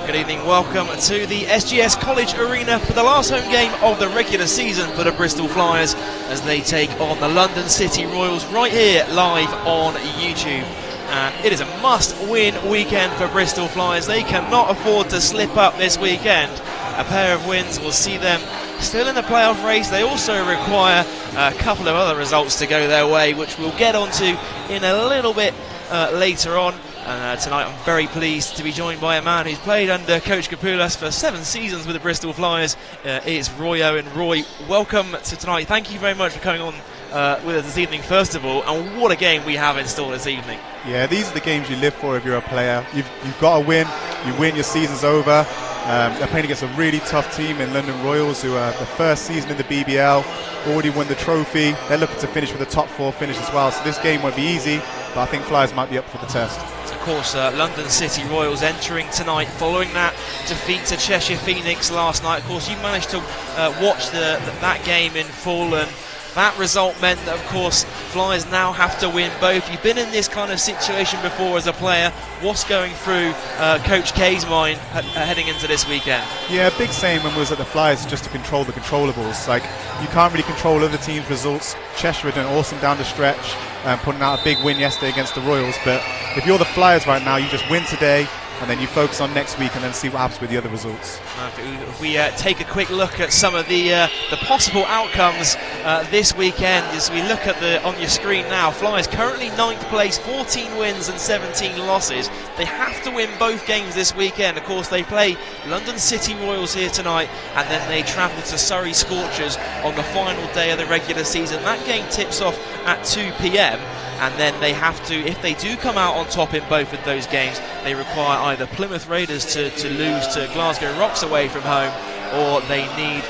Good evening, welcome to the SGS College Arena for the last home game of the regular season for the Bristol Flyers as they take on the London City Royals right here live on YouTube. And it is a must-win weekend for Bristol Flyers. They cannot afford to slip up this weekend. A pair of wins will see them still in the playoff race. They also require a couple of other results to go their way, which we'll get onto in a little bit later on. And tonight I'm very pleased to be joined by a man who's played under Coach Kapoulas for 7 seasons with the Bristol Flyers. It's Roy Owen. Roy, welcome to tonight. Thank you very much for coming on with us this evening, first of all. And what a game we have in store this evening. Yeah, these are the games you live for if you're a player. You've got to win. You win, your season's over. They're playing against a really tough team in London Royals, who are the first season in the BBL, already won the trophy. They're looking to finish with a top 4 finish as well. So this game won't be easy, but I think Flyers might be up for the test. Of course, London City Royals entering tonight following that defeat to Cheshire Phoenix last night. Of course, you managed to watch that game in full, and that result meant that, of course, Flyers now have to win both. You've been in this kind of situation before as a player. What's going through Coach K's mind heading into this weekend? Yeah, big saying when we was at the Flyers, just to control the controllables. Like, you can't really control other teams' results. Cheshire had done awesome down the stretch, putting out a big win yesterday against the Royals. But if you're the Flyers right now, you just win today, and then you focus on next week and then see what happens with the other results. If we take a quick look at some of the possible outcomes this weekend, as we look at on your screen now, Flyers currently 9th place, 14 wins and 17 losses. They have to win both games this weekend. Of course, they play London City Royals here tonight, and then they travel to Surrey Scorchers on the final day of the regular season. That game tips off at 2 p.m. and then they have to, if they do come out on top in both of those games, they require either Plymouth Raiders to lose to Glasgow Rocks away from home, or they need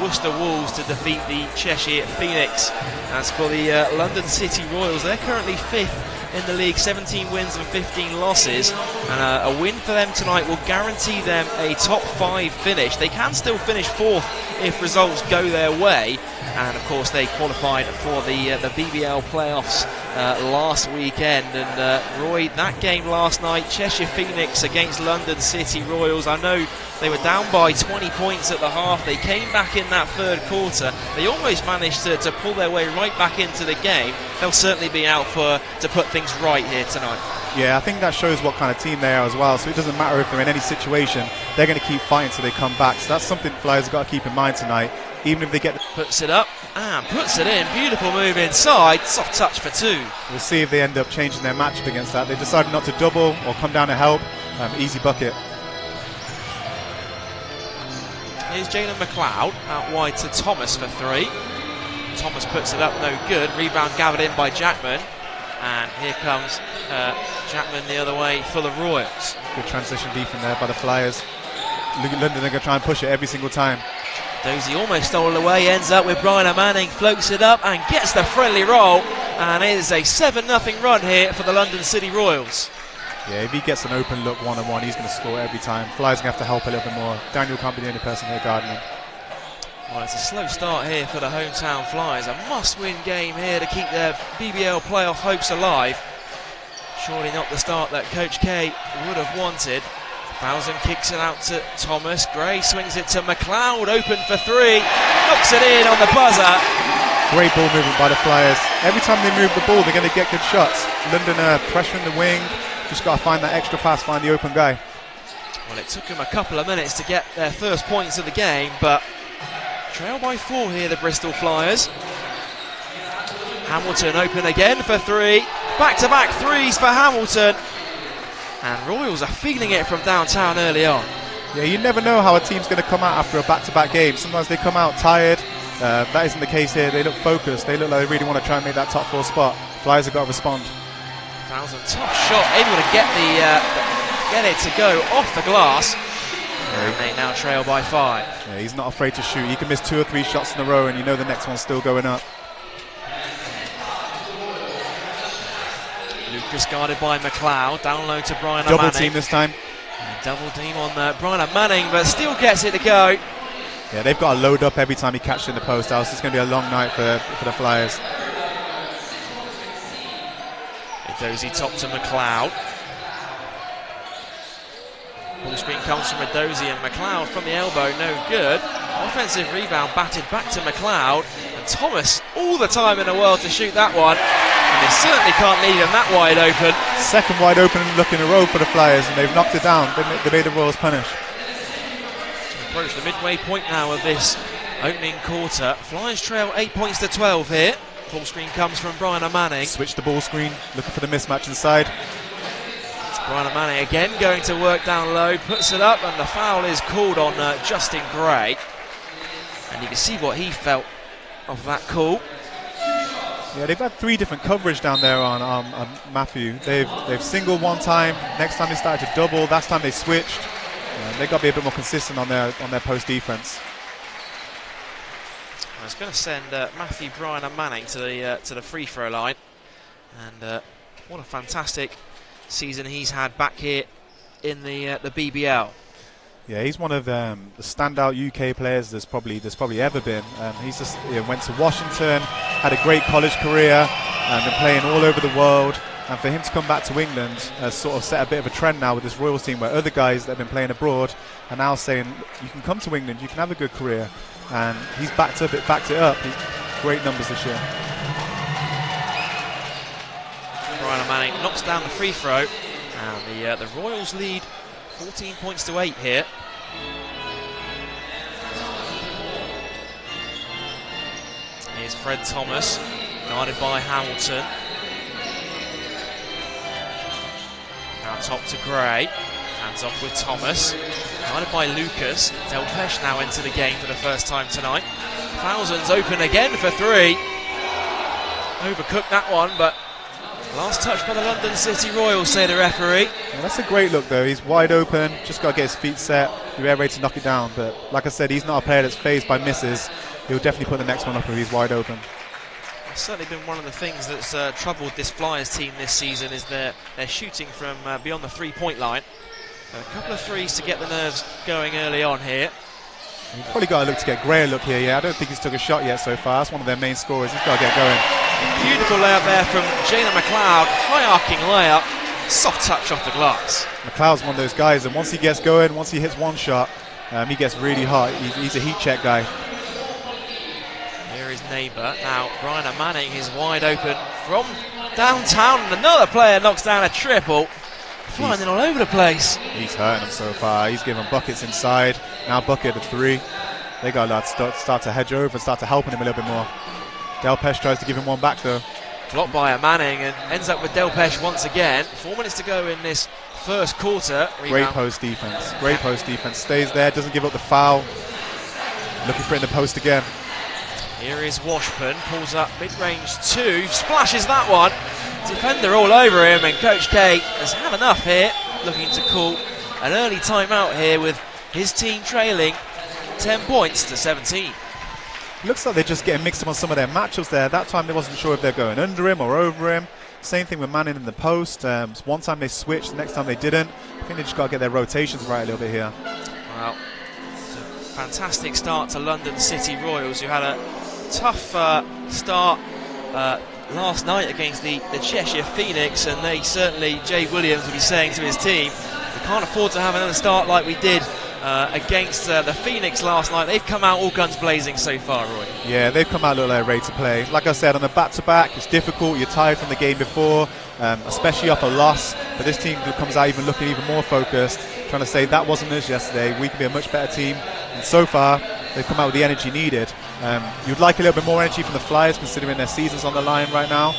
Worcester Wolves to defeat the Cheshire Phoenix. As for the London City Royals, they're currently 5th in the league, 17 wins and 15 losses, and a win for them tonight will guarantee them a top 5 finish. They can still finish 4th if results go their way, and of course they qualified for the BBL Play-Offs last weekend. And Roy, that game last night, Cheshire Phoenix against London City Royals, I know they were down by 20 points at the half. They came back in that third quarter. They almost managed to pull their way right back into the game. They'll certainly be out to put things right here tonight. Yeah, I think that shows what kind of team they are as well. So it doesn't matter if they're in any situation, they're going to keep fighting till they come back. So that's something Flyers have got to keep in mind tonight. Even if they get... Puts it up and puts it in. Beautiful move inside. Soft touch for 2. We'll see if they end up changing their matchup against that. They decided not to double or come down to help. Easy bucket. Here's Jalen McLeod out wide to Thomas for 3. Thomas puts it up, no good. Rebound gathered in by Jackman. And here comes Jackman the other way for the Royals. Good transition defense there by the Flyers. London are going to try and push it every single time. Dozy almost stole it away, ends up with Brian Manning, floats it up and gets the friendly roll. And it is a 7-0 run here for the London City Royals. Yeah, if he gets an open look one-on-one, he's going to score every time. Flyers going to have to help a little bit more. Daniel can't be the only person here guarding him. Well, it's a slow start here for the hometown Flyers. A must-win game here to keep their BBL playoff hopes alive. Surely not the start that Coach K would have wanted. Bowsen kicks it out to Thomas. Gray swings it to McLeod, open for 3. Knocks it in on the buzzer. Great ball movement by the Flyers. Every time they move the ball, they're going to get good shots. London pressuring the wing. Just got to find that extra pass, find the open guy. Well, it took them a couple of minutes to get their first points of the game, but trail by 4 here, the Bristol Flyers. Hamilton open again for 3. Back-to-back 3s for Hamilton. And Royals are feeling it from downtown early on. Yeah, you never know how a team's going to come out after a back-to-back game. Sometimes they come out tired. That isn't the case here. They look focused. They look like they really want to try and make that top 4 spot. Flyers have got to respond. Bowsen, tough shot, able to get it to go off the glass. And they now trail by 5. Yeah, he's not afraid to shoot. He can miss 2 or 3 shots in a row and you know the next one's still going up. Lucas guarded by McLeod, down low to Brian Double Manning. team this time. Double team on Brian Manning, but still gets it to go. Yeah, they've got to load up every time he catches in the post house. It's going to be a long night for the Flyers. Dozy top to McLeod. Ball screen comes from Edozie, and McLeod from the elbow, no good. Offensive rebound batted back to McLeod, and Thomas all the time in the world to shoot that one, and they certainly can't leave him that wide open. Second wide open look in a row for the Flyers, and they've knocked it down. They made the Royals punish. Approach the midway point now of this opening quarter. Flyers trail 8 points to 12 here. Ball screen comes from Brian O'Manning. Switch the ball screen, looking for the mismatch inside. Brian O'Manning again going to work down low, puts it up, and the foul is called on Justin Gray. And you can see what he felt of that call. Yeah, they've had 3 different coverage down there on Matthew. They've singled one time, next time they started to double, last time they switched. They've got to be a bit more consistent on their post defense. I was going to send Matthew Brian O'Manning to the free throw line, and what a fantastic season he's had back here in the BBL. Yeah, he's one of the standout UK players there's probably ever been. He's just went to Washington, had a great college career, and been playing all over the world. And for him to come back to England has sort of set a bit of a trend now with this Royals team, where other guys that have been playing abroad are now saying, you can come to England, you can have a good career. And he's backed it up. He's great numbers this year. Brian O'Manning knocks down the free throw, and the Royals lead 14 points to 8 here. Here's Fred Thomas, guarded by Hamilton. Now top to Gray, hands off with Thomas, guarded by Lucas. Delpeche now into the game for the first time tonight. Thousands open again for 3. Overcooked that one, but last touch by the London City Royals, say the referee. Yeah, that's a great look though. He's wide open, just got to get his feet set, be ready to knock it down. But like I said, he's not a player that's fazed by misses. He'll definitely put the next one up if he's wide open. It's certainly been one of the things that's troubled this Flyers team this season, is their shooting from beyond the 3-point line. A couple of threes to get the nerves going early on here. You've probably got to look to get Gray a look here. Yeah, I don't think he's took a shot yet so far. That's one of their main scorers. He's got to get going. Beautiful layup there from Jalen McLeod. High arcing layup. Soft touch off the glass. McLeod's one of those guys, and once he gets going, once he hits one shot, he gets really hot. He's a heat check guy. Here is neighbour. Now Brian O'Manning is wide open from downtown, and another player knocks down a triple. Flying in all over the place. He's hurting them so far. He's giving buckets inside. Now bucket at 3. They got to start to hedge over and start to helping him a little bit more. Delpeche tries to give him one back though. Blocked by O'Manning, and ends up with Delpeche once again. 4 minutes to go in this first quarter. Great post defense. Great post defense. Stays there, doesn't give up the foul. Looking for it in the post again. Here is Washburn, pulls up mid-range 2, splashes that one. Defender all over him, and Coach K has had enough here, looking to call an early timeout here with his team trailing 10 points to 17. Looks like they're just getting mixed up on some of their matchups there. That time they wasn't sure if they're going under him or over him. Same thing with Manning in the post. One time they switched, the next time they didn't. I think they just got to get their rotations right a little bit here. Well, it's a fantastic start to London City Royals, who had a tough start last night against the Cheshire Phoenix, and they certainly, Jay Williams will be saying to his team, we can't afford to have another start like we did against the Phoenix last night. They've come out all guns blazing so far, Roy. Yeah, they've come out a little ready to play. Like I said, on the back-to-back, it's difficult. You're tired from the game before, especially off a loss. But this team comes out looking even more focused, trying to say that wasn't us yesterday. We can be a much better team. And so far, they've come out with the energy needed. You'd like a little bit more energy from the Flyers, considering their season's on the line right now.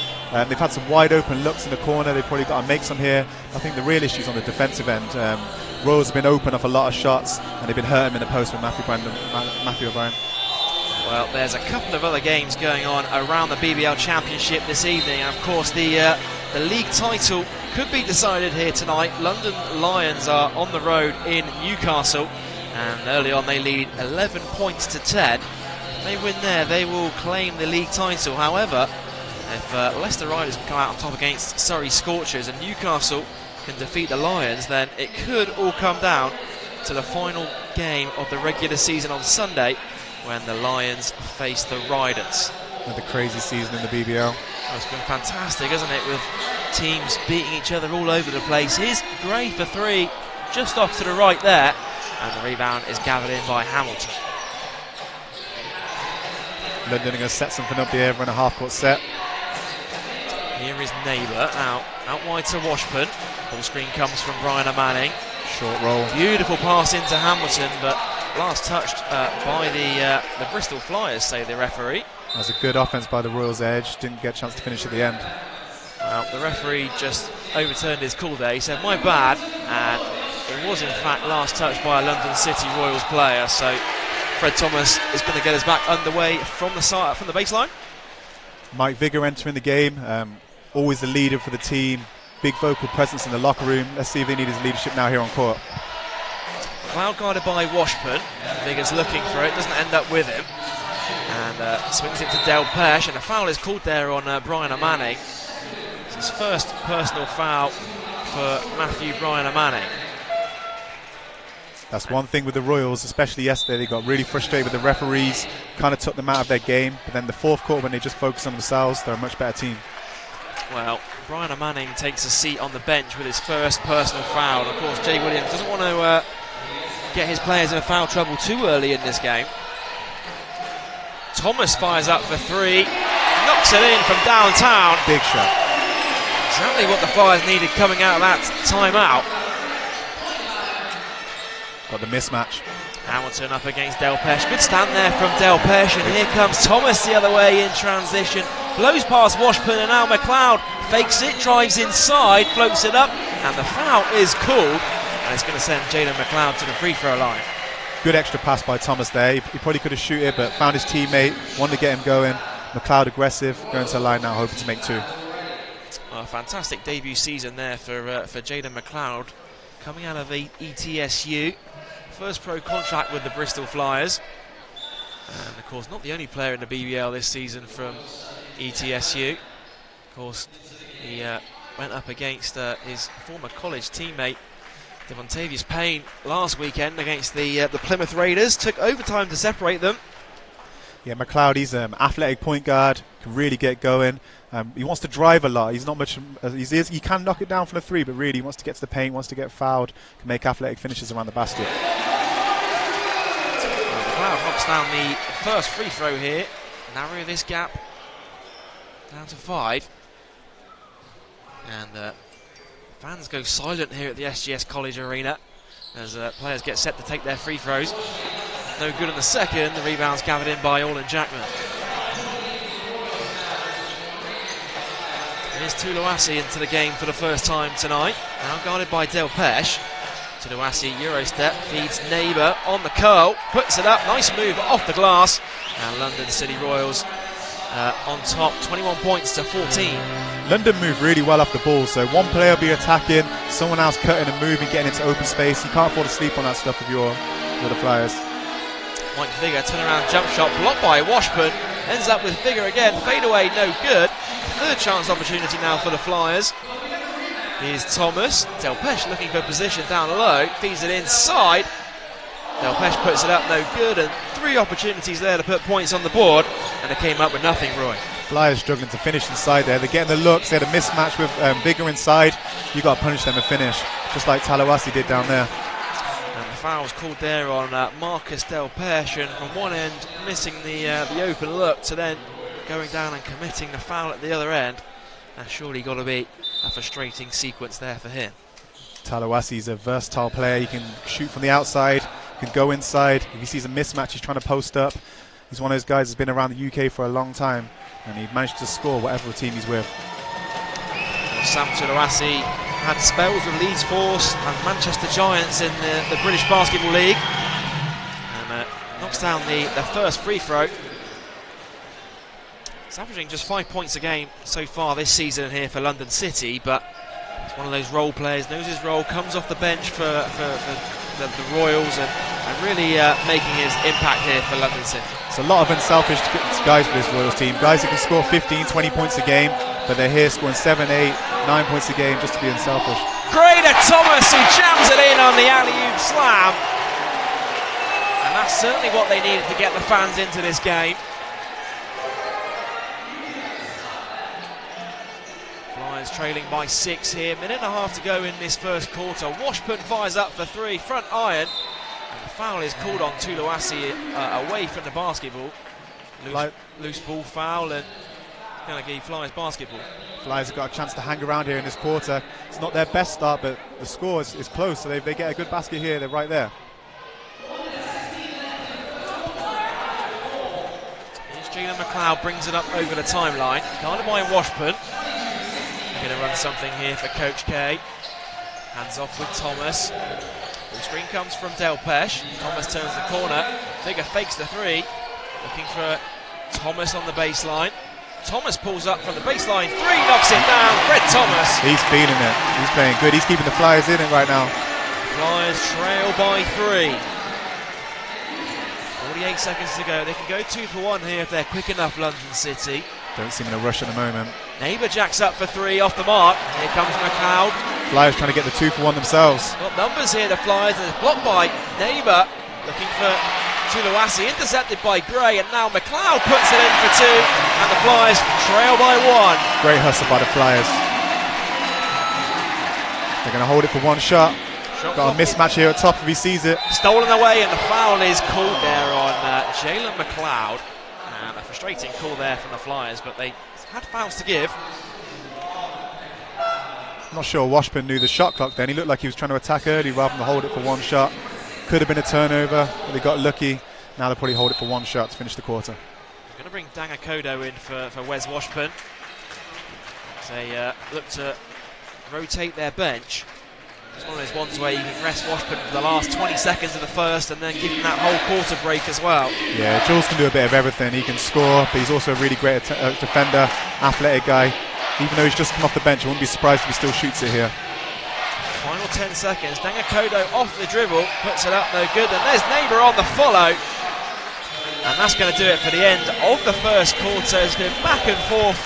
They've had some wide open looks in the corner. They've probably got to make some here. I think the real issue is on the defensive end. Royals have been open off a lot of shots, and they've been hurting in the post with Matthew O'Brien. Well, there's a couple of other games going on around the BBL Championship this evening, and of course the league title could be decided here tonight. London Lions are on the road in Newcastle, and early on they lead 11 points to 10. If they win there, they will claim the league title. However, if Leicester Riders can come out on top against Surrey Scorchers and Newcastle can defeat the Lions, then it could all come down to the final game of the regular season on Sunday, when the Lions face the Riders. Another crazy season in the BBL. Oh, it's been fantastic, hasn't it, with teams beating each other all over the place. Here's Gray for 3, just off to the right there, and the rebound is gathered in by Hamilton. London are going to set something up here, run a half-court set. Here is Neighbour, out wide to Washburn. Ball screen comes from Brian Manning. Short roll. Beautiful pass into Hamilton, but last touched by the Bristol Flyers, say the referee. That was a good offense by the Royals edge, didn't get a chance to finish at the end. Well, the referee just overturned his call there. He said, my bad, and it was in fact last touched by a London City Royals player, so Fred Thomas is going to get us back underway from the baseline. Mike Vigor entering the game, always the leader for the team, big vocal presence in the locker room. Let's see if they need his leadership now here on court. Cloud guarded by Washburn. Vigor's looking for it, doesn't end up with him, and swings it to Del Pesh, and a foul is called there on Brian Manning. It's his first personal foul for Matthew Brian Manning. That's one thing with the Royals, especially yesterday. They got really frustrated with the referees, kind of took them out of their game. But then the fourth quarter, when they just focus on themselves, they're a much better team. Well, Brian Manning takes a seat on the bench with his first personal foul. And of course, Jay Williams doesn't want to get his players in foul trouble too early in this game. Thomas fires up for three, knocks it in from downtown. Big shot. Exactly what the Flyers needed coming out of that timeout. Got the mismatch. Hamilton up against Del Pesh. Good stand there from Del Pesh, and here comes Thomas the other way in transition. Blows past Washburn, and now McLeod fakes it, drives inside, floats it up, and the foul is called, and it's going to send Jalen McLeod to the free throw line. Good extra pass by Thomas there. He probably could have shot it, but found his teammate, wanted to get him going. McLeod aggressive, going to the line now, hoping to make two. A fantastic debut season there for Jalen McLeod, coming out of ETSU. First pro contract with the Bristol Flyers, and of course not the only player in the BBL this season from ETSU. Of course, he went up against his former college teammate Devontavious Payne last weekend against the Plymouth Raiders. Took overtime to separate them. Yeah, McLeod, he's an athletic point guard, can really get going. He wants to drive a lot. He's not much. He can knock it down from the three, but really he wants to get to the paint, wants to get fouled, can make athletic finishes around the basket. McLeod knocks down the first free throw here. Narrow this gap down to 5. And fans go silent here at the SGS College Arena as players get set to take their free throws. No good in the second. The rebound's gathered in by Orlin Jackman. Here's Tuluasi into the game for the first time tonight. Now guarded by Del Pesh. Tuluasi Eurostep, feeds Neighbour on the curl, puts it up, nice move off the glass. And London City Royals on top, 21 points to 14. London move really well off the ball, so one player will be attacking, someone else cutting and moving, getting into open space. You can't afford to sleep on that stuff if you're the Flyers. Mike Vigor, turnaround jump shot, blocked by Washburn. Ends up with Vigor again, fade away, no good. Third chance opportunity now for the Flyers. Here's Thomas. Del Pesh looking for position down low, feeds it inside. Del Pesh puts it up, no good, and 3 opportunities there to put points on the board, and they came up with nothing, Roy. Flyers struggling to finish inside there. They're getting the looks. They had a mismatch with Vigor inside. You got to punish them and finish, just like Talawasi did down there. And the foul was called there on Marcus Del Pesh, and from one end missing the open look to then going down and committing the foul at the other end. That's surely got to be a frustrating sequence there for him. Talawasi's a versatile player. He can shoot from the outside, can go inside. If he sees a mismatch, he's trying to post up. He's one of those guys that's been around the UK for a long time, and he managed to score whatever team he's with. Sam Tuluasi had spells with Leeds Force and Manchester Giants in the British Basketball League, and knocks down the first free throw. He's averaging just 5 points a game so far this season here for London City, but he's one of those role players, knows his role, comes off the bench for the Royals, and really making his impact here for London City. It's a lot of unselfish guys for this Royals team, guys who can score 15, 20 points a game, but they're here scoring 7, 8, 9 points a game just to be unselfish. Crader Thomas, who jams it in on the alley-oop slam, and that's certainly what they needed to get the fans into this game. Flyers trailing by 6 here. Minute and a half to go in this first quarter. Washburn fires up for 3, front iron. And the foul is called on Tuluasi away from the basketball. Loose ball foul, and going to give Flyers basketball. Flyers have got a chance to hang around here in this quarter. It's not their best start, but the score is close, so they get a good basket here. They're right there. Here's Jalen McLeod, brings it up over the timeline. Guarded by Washburn. Going to run something here for Coach K. Hands off with Thomas. The screen comes from Delpesh. Thomas turns the corner. Figure fakes the 3. Looking for Thomas on the baseline. Thomas pulls up from the baseline. 3, knocks it down. Fred Thomas. He's feeling it. He's playing good. He's keeping the Flyers in it right now. Flyers trail by 3. 48 seconds to go. They can go 2 for 1 here if they're quick enough, London City. Don't seem in a rush at the moment. Neighbour jacks up for 3 off the mark. Here comes McLeod. Flyers trying to get the 2 for 1 themselves. Got numbers here, the Flyers, and it's blocked by Neighbour. Looking for Tuluasi, intercepted by Gray, and now McLeod puts it in for 2, and the Flyers trail by 1. Great hustle by the Flyers. They're going to hold it for 1 shot. Got a mismatch here at top if he sees it. Stolen away, and the foul is called there on Jalen McLeod. And a frustrating call there from the Flyers, but they had fouls to give. I'm not sure Washburn knew the shot clock then. He looked like he was trying to attack early rather than hold it for 1 shot. Could have been a turnover, but they got lucky. Now they'll probably hold it for 1 shot to finish the quarter. They're going to bring Dangakodo in for Wes Washburn. They look to rotate their bench. It's one of those ones where you can rest Washburn for the last 20 seconds of the first and then give him that whole quarter break as well. Yeah, Jules can do a bit of everything. He can score, but he's also a really great defender, athletic guy. Even though he's just come off the bench, I wouldn't be surprised if he still shoots it here. Final 10 seconds. Dangakodo off the dribble, puts it up, no good. And there's Neighbour on the follow. And that's going to do it for the end of the first quarter. It's been back and forth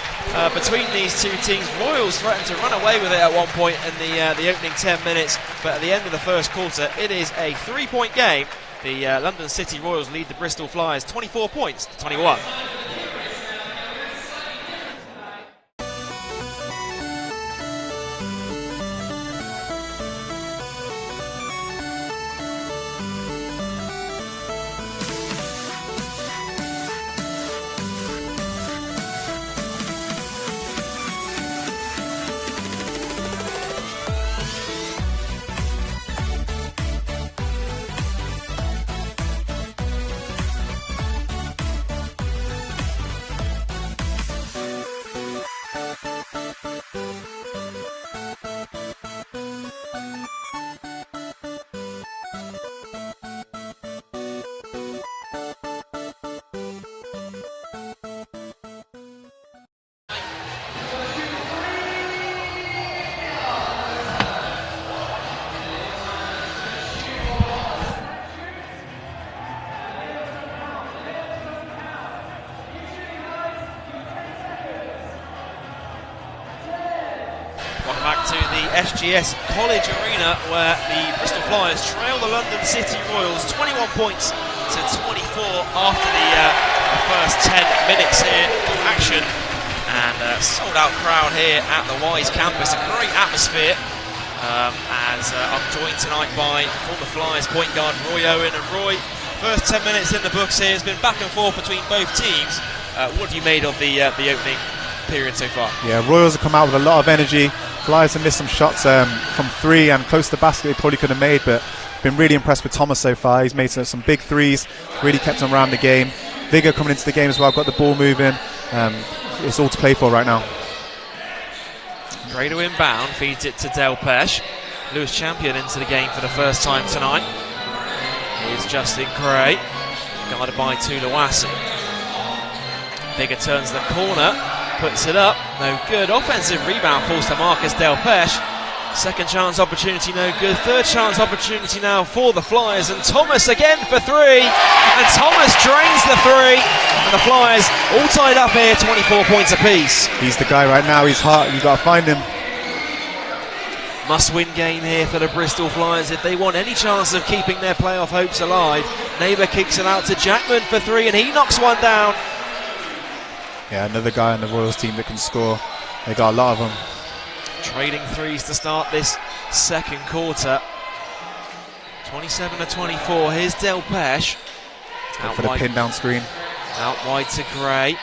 between these two teams. Royals threatened to run away with it at one point in the opening 10 minutes. But at the end of the first quarter, it is a 3-point game. The London City Royals lead the Bristol Flyers 24 points to 21. To the SGS College Arena, where the Bristol Flyers trail the London City Royals 21 points to 24 after the first 10 minutes here of action. And sold out crowd here at the Wise campus, a great atmosphere. As I'm joined tonight by former Flyers point guard Roy Owen. And Roy, first 10 minutes in the books here has been back and forth between both teams. What have you made of the opening period so far? Yeah, Royals have come out with a lot of energy. Flyers have missed some shots from 3 and close to the basket they probably could have made, but been really impressed with Thomas so far. He's made some big threes, really kept him around the game. Vigor coming into the game as well, got the ball moving. It's all to play for right now. Gray to inbound, feeds it to Delpesh. Lewis Champion into the game for the first time tonight. Here's Justin Gray, guarded by Tuluasi. Vigor turns the corner, puts it up, no good. Offensive rebound falls to Marcus Delpesh. Second chance opportunity, no good. Third chance opportunity now for the Flyers, and Thomas again for 3, and Thomas drains the 3, and the Flyers all tied up here, 24 points apiece. He's the guy right now. He's hot. You've got to find him. Must-win game here for the Bristol Flyers if they want any chance of keeping their playoff hopes alive. Neighbour kicks it out to Jackman for 3, and he knocks one down. Yeah, another guy on the Royals team that can score. They got a lot of them. Trading threes to start this second quarter. 27-24. Here's Del Pesh. Out for the pin down screen. Out wide to Gray.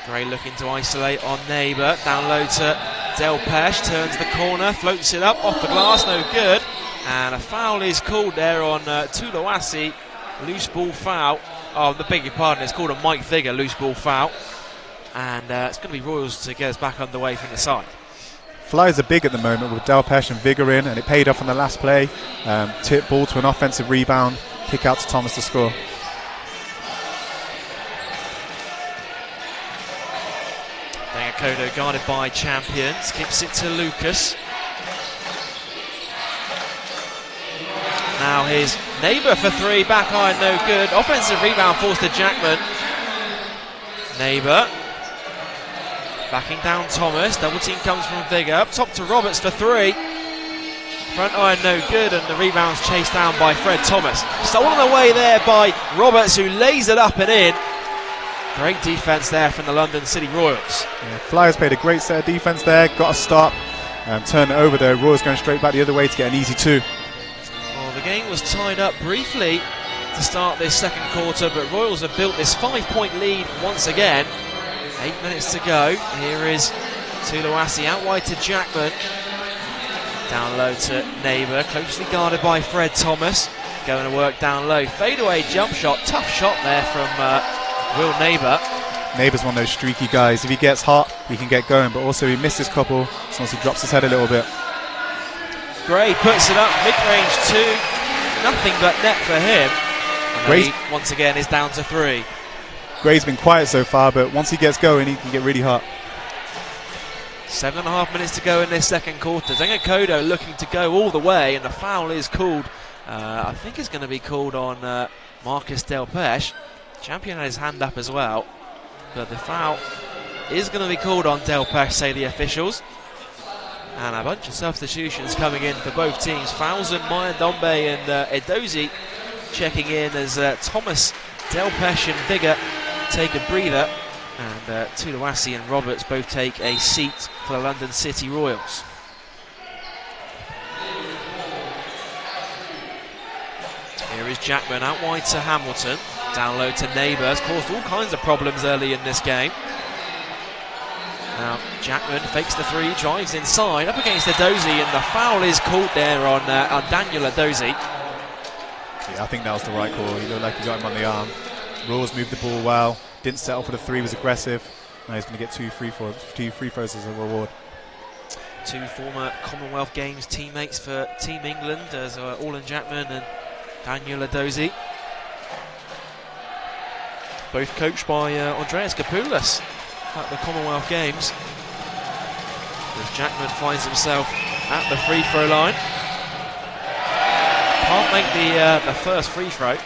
Gray looking to isolate on Neighbour. Down low to Del Pesh. Turns the corner. Floats it up. Off the glass. No good. And a foul is called there on Tulawasi. Loose ball foul. Oh, I beg your pardon. It's called a Mike Figure loose ball foul. And it's going to be Royals to get us back underway from the side. Flyers are big at the moment with Del Pesh and Vigor in, and it paid off on the last play. Tip ball to an offensive rebound. Kick out to Thomas to score. Benecos guarded by Champion. Skips it to Lucas. Now here's Neighbour for three. Back iron, no good. Offensive rebound forced to Jackman. Neighbour. Backing down Thomas. Double team comes from Vigor. Up top to Roberts for three. Front iron, no good. And the rebound's chased down by Fred Thomas. Stolen away there by Roberts, who lays it up and in. Great defence there from the London City Royals. Yeah, Flyers played a great set of defence there. Got a stop. Turn it over there. Royals going straight back the other way to get an easy two. Well, the game was tied up briefly to start this second quarter, but Royals have built this 5-point lead once again. 8 minutes to go. Here is Tulawasi out wide to Jackman. Down low to Neighbour, closely guarded by Fred Thomas. Going to work down low. Fadeaway jump shot. Tough shot there from Will Neighbour. Neighbour's one of those streaky guys. If he gets hot, he can get going, but also he missed his couple, so once he drops his head a little bit. Gray puts it up, mid-range two. Nothing but net for him. And the lead once again is down to three. Gray's been quiet so far, but once he gets going, he can get really hot. 7.5 minutes to go in this second quarter. Benecos looking to go all the way, and the foul is called. I think it's going to be called on Marcus Del Pesh. Champion had his hand up as well, but the foul is going to be called on Del Pesh, say the officials. And a bunch of substitutions coming in for both teams. Fouls and Mayandombe and Edozie checking in as Thomas, Del Pesh and Vigor take a breather, and Tulawasi and Roberts both take a seat for the London City Royals. Here is Jackman out wide to Hamilton. Down low to Neighbour. Has caused all kinds of problems early in this game. Now Jackman fakes the three, drives inside, up against Edozie, and the foul is called there on Daniel Edozie. Yeah, I think that was the right call. He looked like he got him on the arm. Royals moved the ball well, didn't settle for the three, was aggressive. Now he's going to get two free throws as a reward. Two former Commonwealth Games teammates for Team England, as Orlan Jackman and Daniel Edozie. Both coached by Andreas Kapoulas at the Commonwealth Games. As Jackman finds himself at the free throw line. Can't make the first free throw.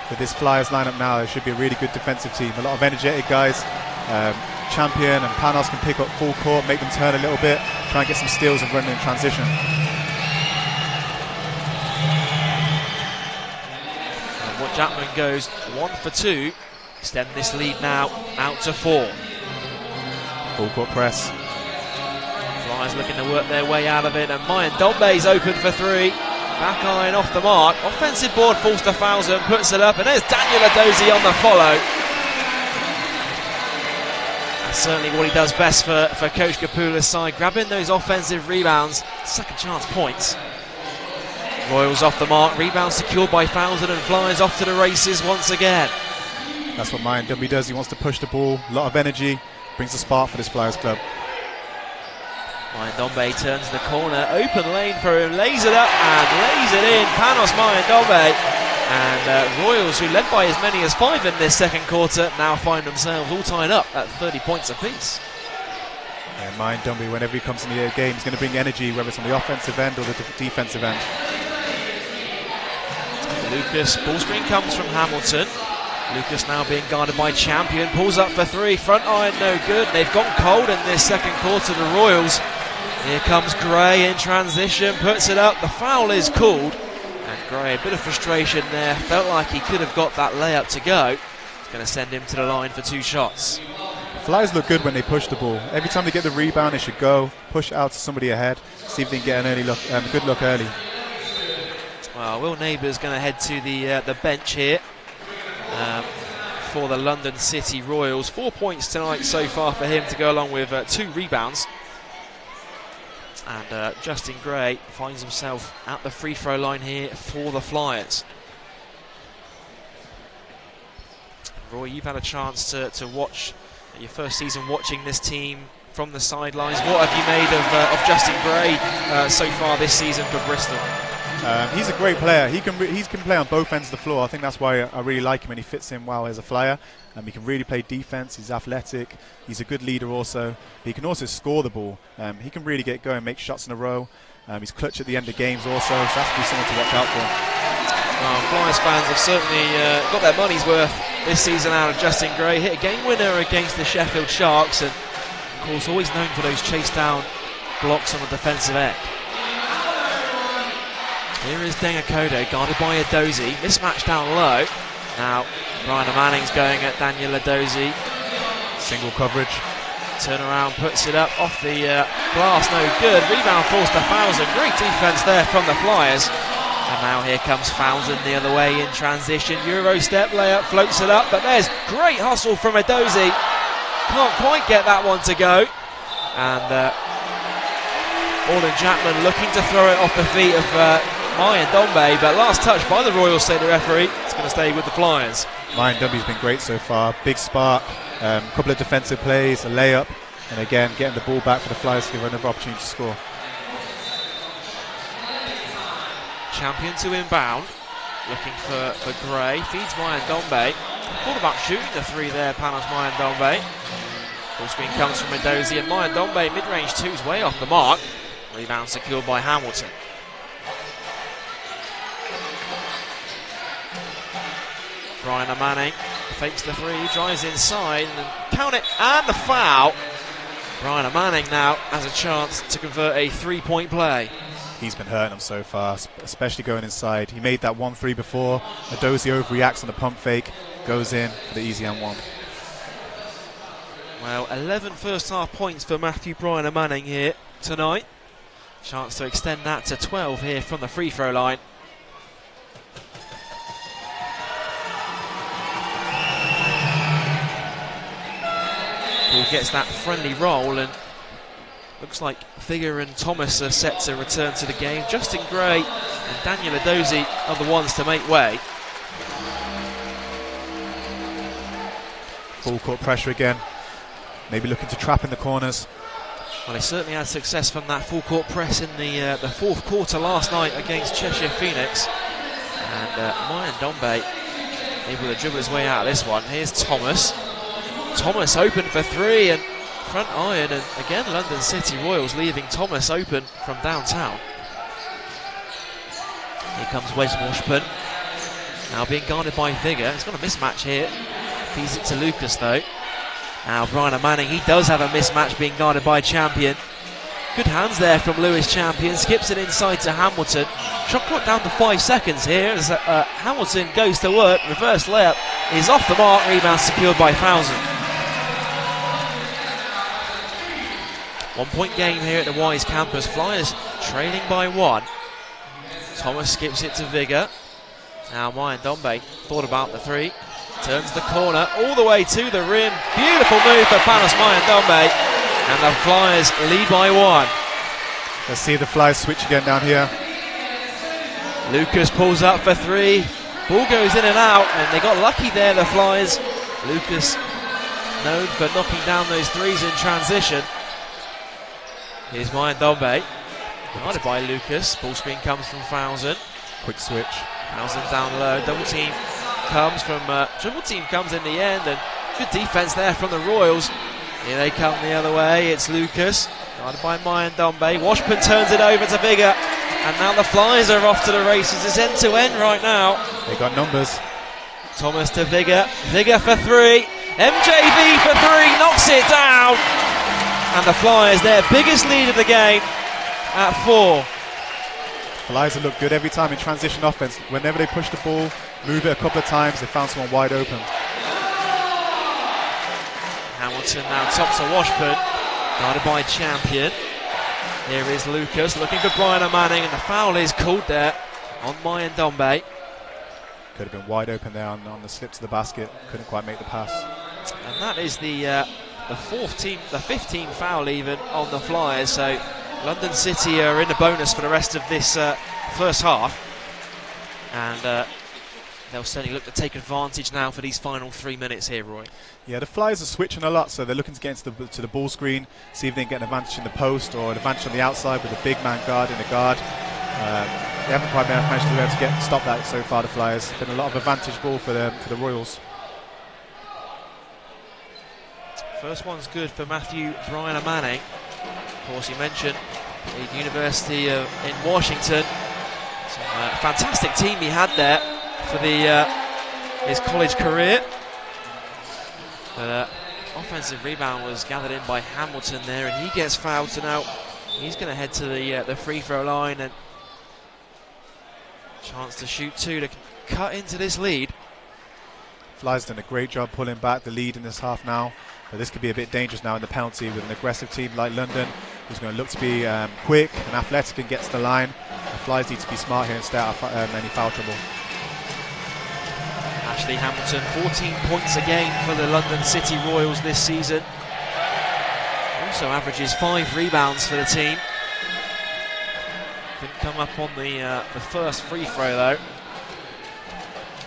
With this Flyers lineup now, it should be a really good defensive team. A lot of energetic guys. Champion and Panos can pick up full court, make them turn a little bit, try and get some steals and run in transition. And what Jackman goes 1 for 2, extend this lead now out to 4. Full court press. Flyers looking to work their way out of it, and Mayandombe's open for 3. Back iron off the mark. Offensive board falls to Fowler, puts it up, and there's Daniel Edozie on the follow. That's certainly what he does best for Coach Kapoulas' side, grabbing those offensive rebounds, second chance points. Royals off the mark, rebound secured by Fowler, and Flyers off to the races once again. That's what Mayandombe does. He wants to push the ball, a lot of energy, brings a spark for this Flyers club. Mayandombe turns the corner, open lane for him, lays it up and lays it in. Panos Mayandombe, and Royals, who led by as many as 5 in this second quarter, now find themselves all tied up at 30 points apiece. Yeah, Mayandombe, whenever he comes in the game, he's going to bring energy, whether it's on the offensive end or the defensive end. Lucas, ball screen comes from Hamilton. Lucas now being guarded by Champion, pulls up for 3, front iron no good. They've gone cold in this second quarter, the Royals. Here comes Gray in transition, puts it up, the foul is called. And Gray, a bit of frustration there, felt like he could have got that layup to go. It's going to send him to the line for 2 shots. Flyers look good when they push the ball. Every time they get the rebound, they should go, push out to somebody ahead, see if they can get an early look, good look early. Well, Will Neighbours going to head to the bench here for the London City Royals. 4 points tonight so far for him to go along with 2 rebounds. And Justin Gray finds himself at the free throw line here for the Flyers. Roy, you've had a chance to watch your first season watching this team from the sidelines. What have you made of Justin Gray so far this season for Bristol? He's a great player. He can play on both ends of the floor. I think that's why I really like him, and he fits in well as a Flyer. He can really play defense. He's athletic. He's a good leader also. He can also score the ball. He can really get going, make shots in a row. He's clutch at the end of games also, so that's be someone to watch out for. Flyers fans have certainly got their money's worth this season out of Justin Gray. Hit a game winner against the Sheffield Sharks, and of course always known for those chase down blocks on the defensive end. Here is Dengakodo, guarded by Adozi. Mismatch down low. Now Brian Manning's going at Daniel Adozi. Single coverage. Turnaround, puts it up off the glass, no good. Rebound falls to Fowson. Great defense there from the Flyers. And now here comes Fowson the other way in transition. Euro step layup, floats it up, but there's great hustle from Adozi. Can't quite get that one to go. And Alden Jackman looking to throw it off the feet of Mayan Dombe, but last touch by the Royals, say the referee. It's going to stay with the Flyers. Mayan Dombe's been great so far. Big spark, a couple of defensive plays, a layup, and again getting the ball back for the Flyers to give another opportunity to score. Champion to inbound, looking for Gray, feeds Mayan Dombe. Thought about shooting the 3 there, Panos Mayan Dombe. Full screen comes from Mendoza, and Mayan Dombe mid-range 2's way off the mark. Rebound secured by Hamilton. Brian Manning fakes the 3, drives inside, and count it, and the foul. Brian Manning now has a chance to convert a 3-point play. He's been hurting them so far, especially going inside. He made that 1-3 before. Adozi overreacts on the pump fake, goes in for the easy and 1. Well, 11 first half points for Matthew Brian Manning here tonight. Chance to extend that to 12 here from the free throw line. Ball gets that friendly roll, and looks like Figure and Thomas are set to return to the game. Justin Gray and Daniel Adozi are the ones to make way. Full court pressure again. Maybe looking to trap in the corners. Well, they certainly had success from that full court press in the 4th quarter last night against Cheshire Phoenix. And Mayan Dombe able to dribble his way out of this one. Here's Thomas. Thomas open for 3, and front iron, and again London City Royals leaving Thomas open from downtown. Here comes Wes Washburn, now being guarded by Vigor. He's got a mismatch here, feeds it to Lucas though. Now Brian Manning, he does have a mismatch being guarded by Champion. Good hands there from Lewis Champion, skips it inside to Hamilton. Shot clock down to 5 seconds here as Hamilton goes to work. Reverse layup is off the mark, rebound secured by Fowson. 1-point game here at the Wise campus. Flyers trailing by 1. Thomas skips it to Vigor. Now Mayan Dombe thought about the 3. Turns the corner all the way to the rim. Beautiful move for Panos Mayan Dombe. And the Flyers lead by 1. Let's see the Flyers switch again down here. Lucas pulls up for 3. Ball goes in and out, and they got lucky there, the Flyers. Lucas known for knocking down those 3s in transition. Here's Mayan Dombe, guarded by Lucas. Ball screen comes from Fowson. Quick switch. Fowson down low. Double team comes from triple team comes in the end, and good defense there from the Royals. Here they come the other way. It's Lucas, guarded by Mayan Dombe. Washburn turns it over to Vigor, and now the Flyers are off to the races. It's end to end right now. They got numbers. Thomas to Vigor. Vigor for 3. MJV for 3. Knocks it down. And the Flyers, their biggest lead of the game at 4. Flyers have looked good every time in transition offense. Whenever they push the ball, move it a couple of times, they found someone wide open. Hamilton now top to Washburn, guarded by Champion. Here is Lucas looking for Brian O'Manning, and the foul is called there on Mayan Dombe. Could have been wide open there on the slip to the basket. Couldn't quite make the pass. And that is the fifth team foul even on the Flyers. So London City are in the bonus for the rest of this first half, and they'll certainly look to take advantage now for these final 3 minutes here, Roy. Yeah, the Flyers are switching a lot, so they're looking to get into to the ball screen, see if they can get an advantage in the post or an advantage on the outside with a big man guard in the guard. They haven't quite managed to be able to stop that so far, the Flyers. Been a lot of advantage ball for the Royals. First one's good for Matthew Brian O'Manning. Of course, you mentioned the University in Washington. Some fantastic team he had there for his college career. But offensive rebound was gathered in by Hamilton there, and he gets fouled. So now he's going to head to the free throw line, and chance to shoot two to cut into this lead. Flyers done a great job pulling back the lead in this half now, but this could be a bit dangerous now in the penalty with an aggressive team like London, who's going to look to be quick and athletic and get to the line. The Flyers need to be smart here and stay out of any foul trouble. Ashley Hamilton, 14 points a game for the London City Royals this season. Also averages 5 rebounds for the team. Couldn't come up on the first free throw though.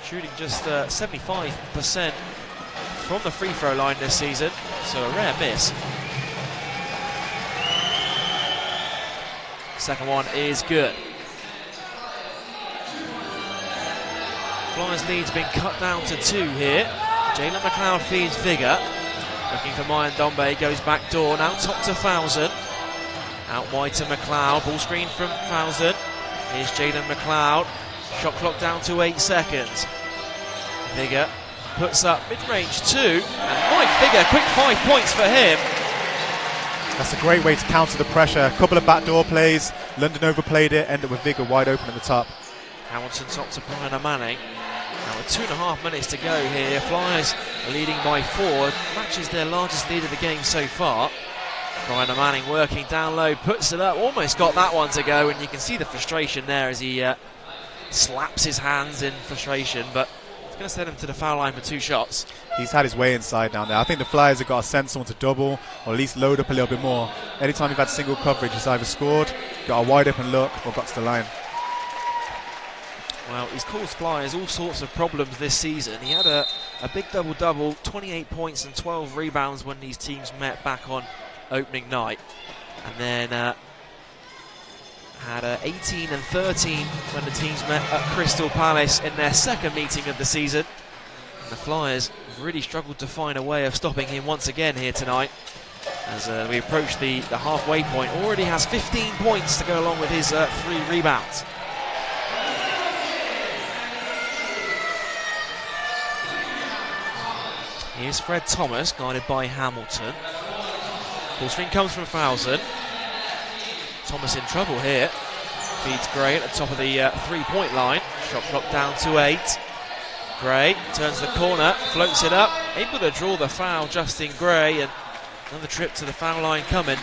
Shooting just 75% from the free throw line this season, so a rare miss. Second one is good. Flyers lead's been cut down to 2 here. Jalen McLeod feeds Vigor. Looking for Mayan Dombe, goes back door, now top to Fowson. Out wide to McLeod, ball screen from Fowson. Here's Jalen McLeod. Shot clock down to 8 seconds. Vigor puts up mid-range 2, and Mike Vigor, quick 5 points for him. That's a great way to counter the pressure. A couple of backdoor plays, London overplayed it, ended with Vigor wide open at the top. Hamilton top to Brian O'Manning. Now with 2.5 minutes to go here, Flyers are leading by 4, matches their largest lead of the game so far. Brian O'Manning working down low, puts it up, almost got that one to go, and you can see the frustration there as he slaps his hands in frustration, but it's going to send him to the foul line for 2 shots. He's had his way inside down there. I think the Flyers have got to send someone to double or at least load up a little bit more. Anytime you've had single coverage, he's either scored, got a wide open look, or got to the line. Well, he's caused Flyers all sorts of problems this season. He had a big double-double, 28 points and 12 rebounds when these teams met back on opening night. And then had 18 and 13 when the teams met at Crystal Palace in their second meeting of the season. And the Flyers really struggled to find a way of stopping him once again here tonight. As we approach the halfway point, already has 15 points to go along with his 3 rebounds. Here's Fred Thomas, guarded by Hamilton. Ball screen comes from Fowson. Thomas in trouble here. Feeds Gray at the top of the 3-point line. Shot clock down to 8. Gray turns the corner, floats it up, able to draw the foul, Justin Gray, and another trip to the foul line coming.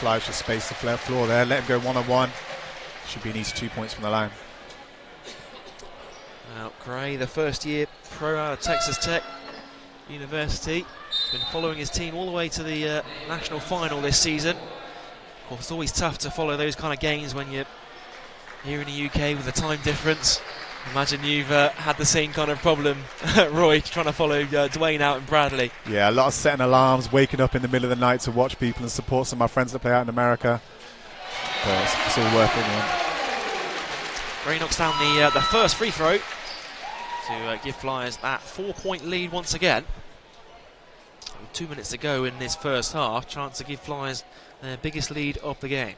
Flyers just space the floor there, let him go one-on-one. Should be an easy 2 points from the line. Now Gray, the first year pro out of Texas Tech University, been following his team all the way to the national final this season. Of course, it's always tough to follow those kind of games when you're here in the UK with the time difference. Imagine you've had the same kind of problem, Roy, trying to follow Dwayne out in Bradley. Yeah, a lot of setting alarms, waking up in the middle of the night to watch people and support some of my friends that play out in America. But it's all worth it in the end. Gray knocks down the first free throw to give Flyers that 4-point lead once again. With 2 minutes to go in this first half, chance to give Flyers their biggest lead of the game.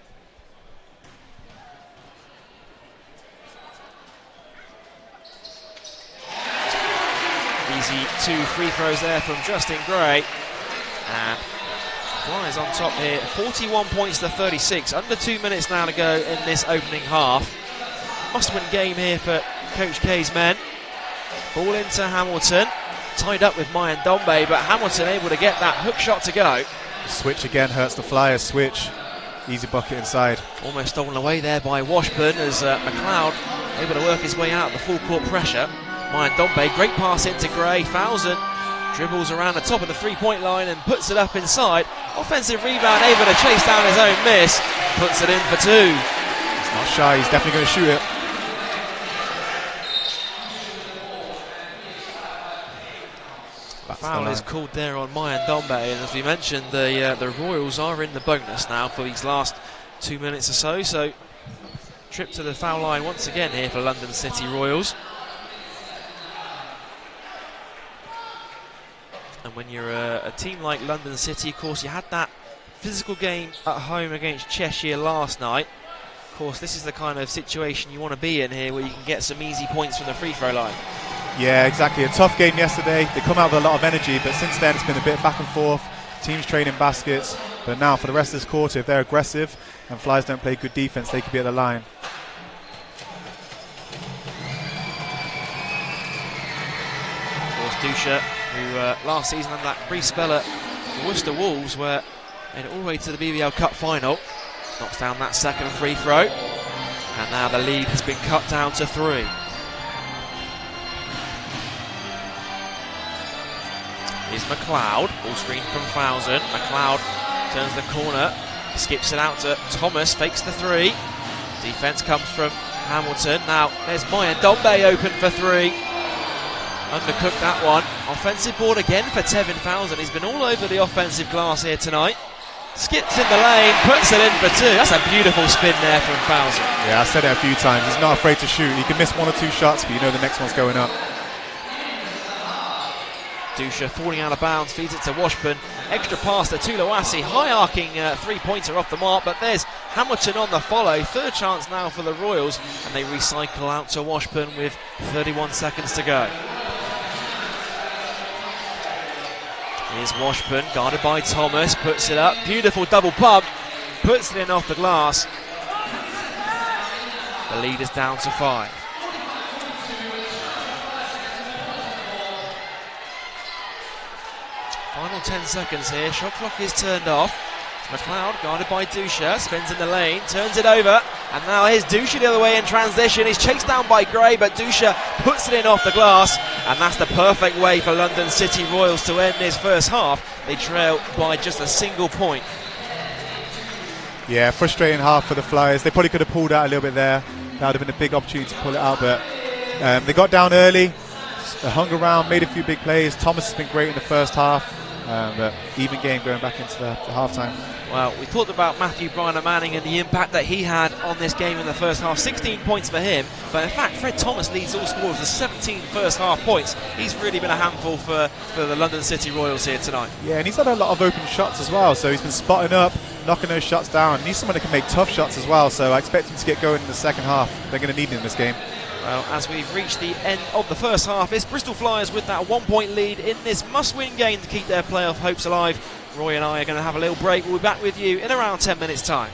Easy 2 free throws there from Justin Gray, and Flyers on top here, 41 points to 36, under 2 minutes now to go in this opening half. Must-win game here for Coach K's men. Ball into Hamilton, tied up with Mayan Dombe, but Hamilton able to get that hook shot to go. The switch again hurts the Flyers. Switch, easy bucket inside. Almost stolen away there by Washburn as McLeod able to work his way out of the full court pressure. Mayan Dombe, great pass into Gray. Fowson dribbles around the top of the three-point line and puts it up inside. Offensive rebound, able to chase down his own miss. Puts it in for two. He's not shy, he's definitely going to shoot it. Foul is called there on Mayan Dombe, and as we mentioned, the Royals are in the bonus now for these last 2 minutes or so. So trip to the foul line once again here for London City Royals. And when you're a team like London City, of course, you had that physical game at home against Cheshire last night. Of course, this is the kind of situation you want to be in here, where you can get some easy points from the free throw line. Yeah, exactly. A tough game yesterday. They come out with a lot of energy, but since then it's been a bit back and forth. Teams trading baskets. But now for the rest of this quarter, if they're aggressive and Flyers don't play good defense, they could be at the line. Of course, Dusha, who last season had that brief spell at Worcester Wolves, where made it all the way to the BBL Cup final, knocks down that second free throw, and now the lead has been cut down to 3. Is McLeod, ball screen from Fowson. McLeod turns the corner, skips it out to Thomas, fakes the 3. Defense comes from Hamilton. Now there's Mayan Dombe open for 3. Undercooked that one. Offensive board again for Tevin Fowson. He's been all over the offensive glass here tonight. Skips in the lane, puts it in for 2. That's a beautiful spin there from Fowson. Yeah, I said it a few times. He's not afraid to shoot. He can miss 1 or 2 shots, but you know the next one's going up. Dusha falling out of bounds, feeds it to Washburn. Extra pass to Tulawasi, high arcing three-pointer off the mark, but there's Hamilton on the follow. Third chance now for the Royals, and they recycle out to Washburn with 31 seconds to go. Here's Washburn, guarded by Thomas, puts it up, beautiful double pump, puts it in off the glass. The lead is down to 5. Final 10 seconds here, shot clock is turned off. McLeod, guarded by Dusha, spins in the lane, turns it over, and now here's Dusha the other way in transition. He's chased down by Gray, but Dusha puts it in off the glass, and that's the perfect way for London City Royals to end this first half. They trail by just a single point. Yeah, frustrating half for the Flyers. They probably could have pulled out a little bit there. That would have been a big opportunity to pull it out, but they got down early, hung around, made a few big plays. Thomas has been great in the first half. But even game going back into the half-time. Well, we talked about Matthew Bryant Manning and the impact that he had on this game in the first half. 16 points for him, but in fact Fred Thomas leads all scorers with 17 first half points. He's really been a handful for the London City Royals here tonight. Yeah, and he's had a lot of open shots as well, so he's been spotting up, knocking those shots down. He's someone that can make tough shots as well, so I expect him to get going in the second half. They're going to need him in this game. Well, as we've reached the end of the first half, it's Bristol Flyers with that 1-point lead in this must-win game to keep their playoff hopes alive. Roy and I are going to have a little break. We'll be back with you in around 10 minutes' time.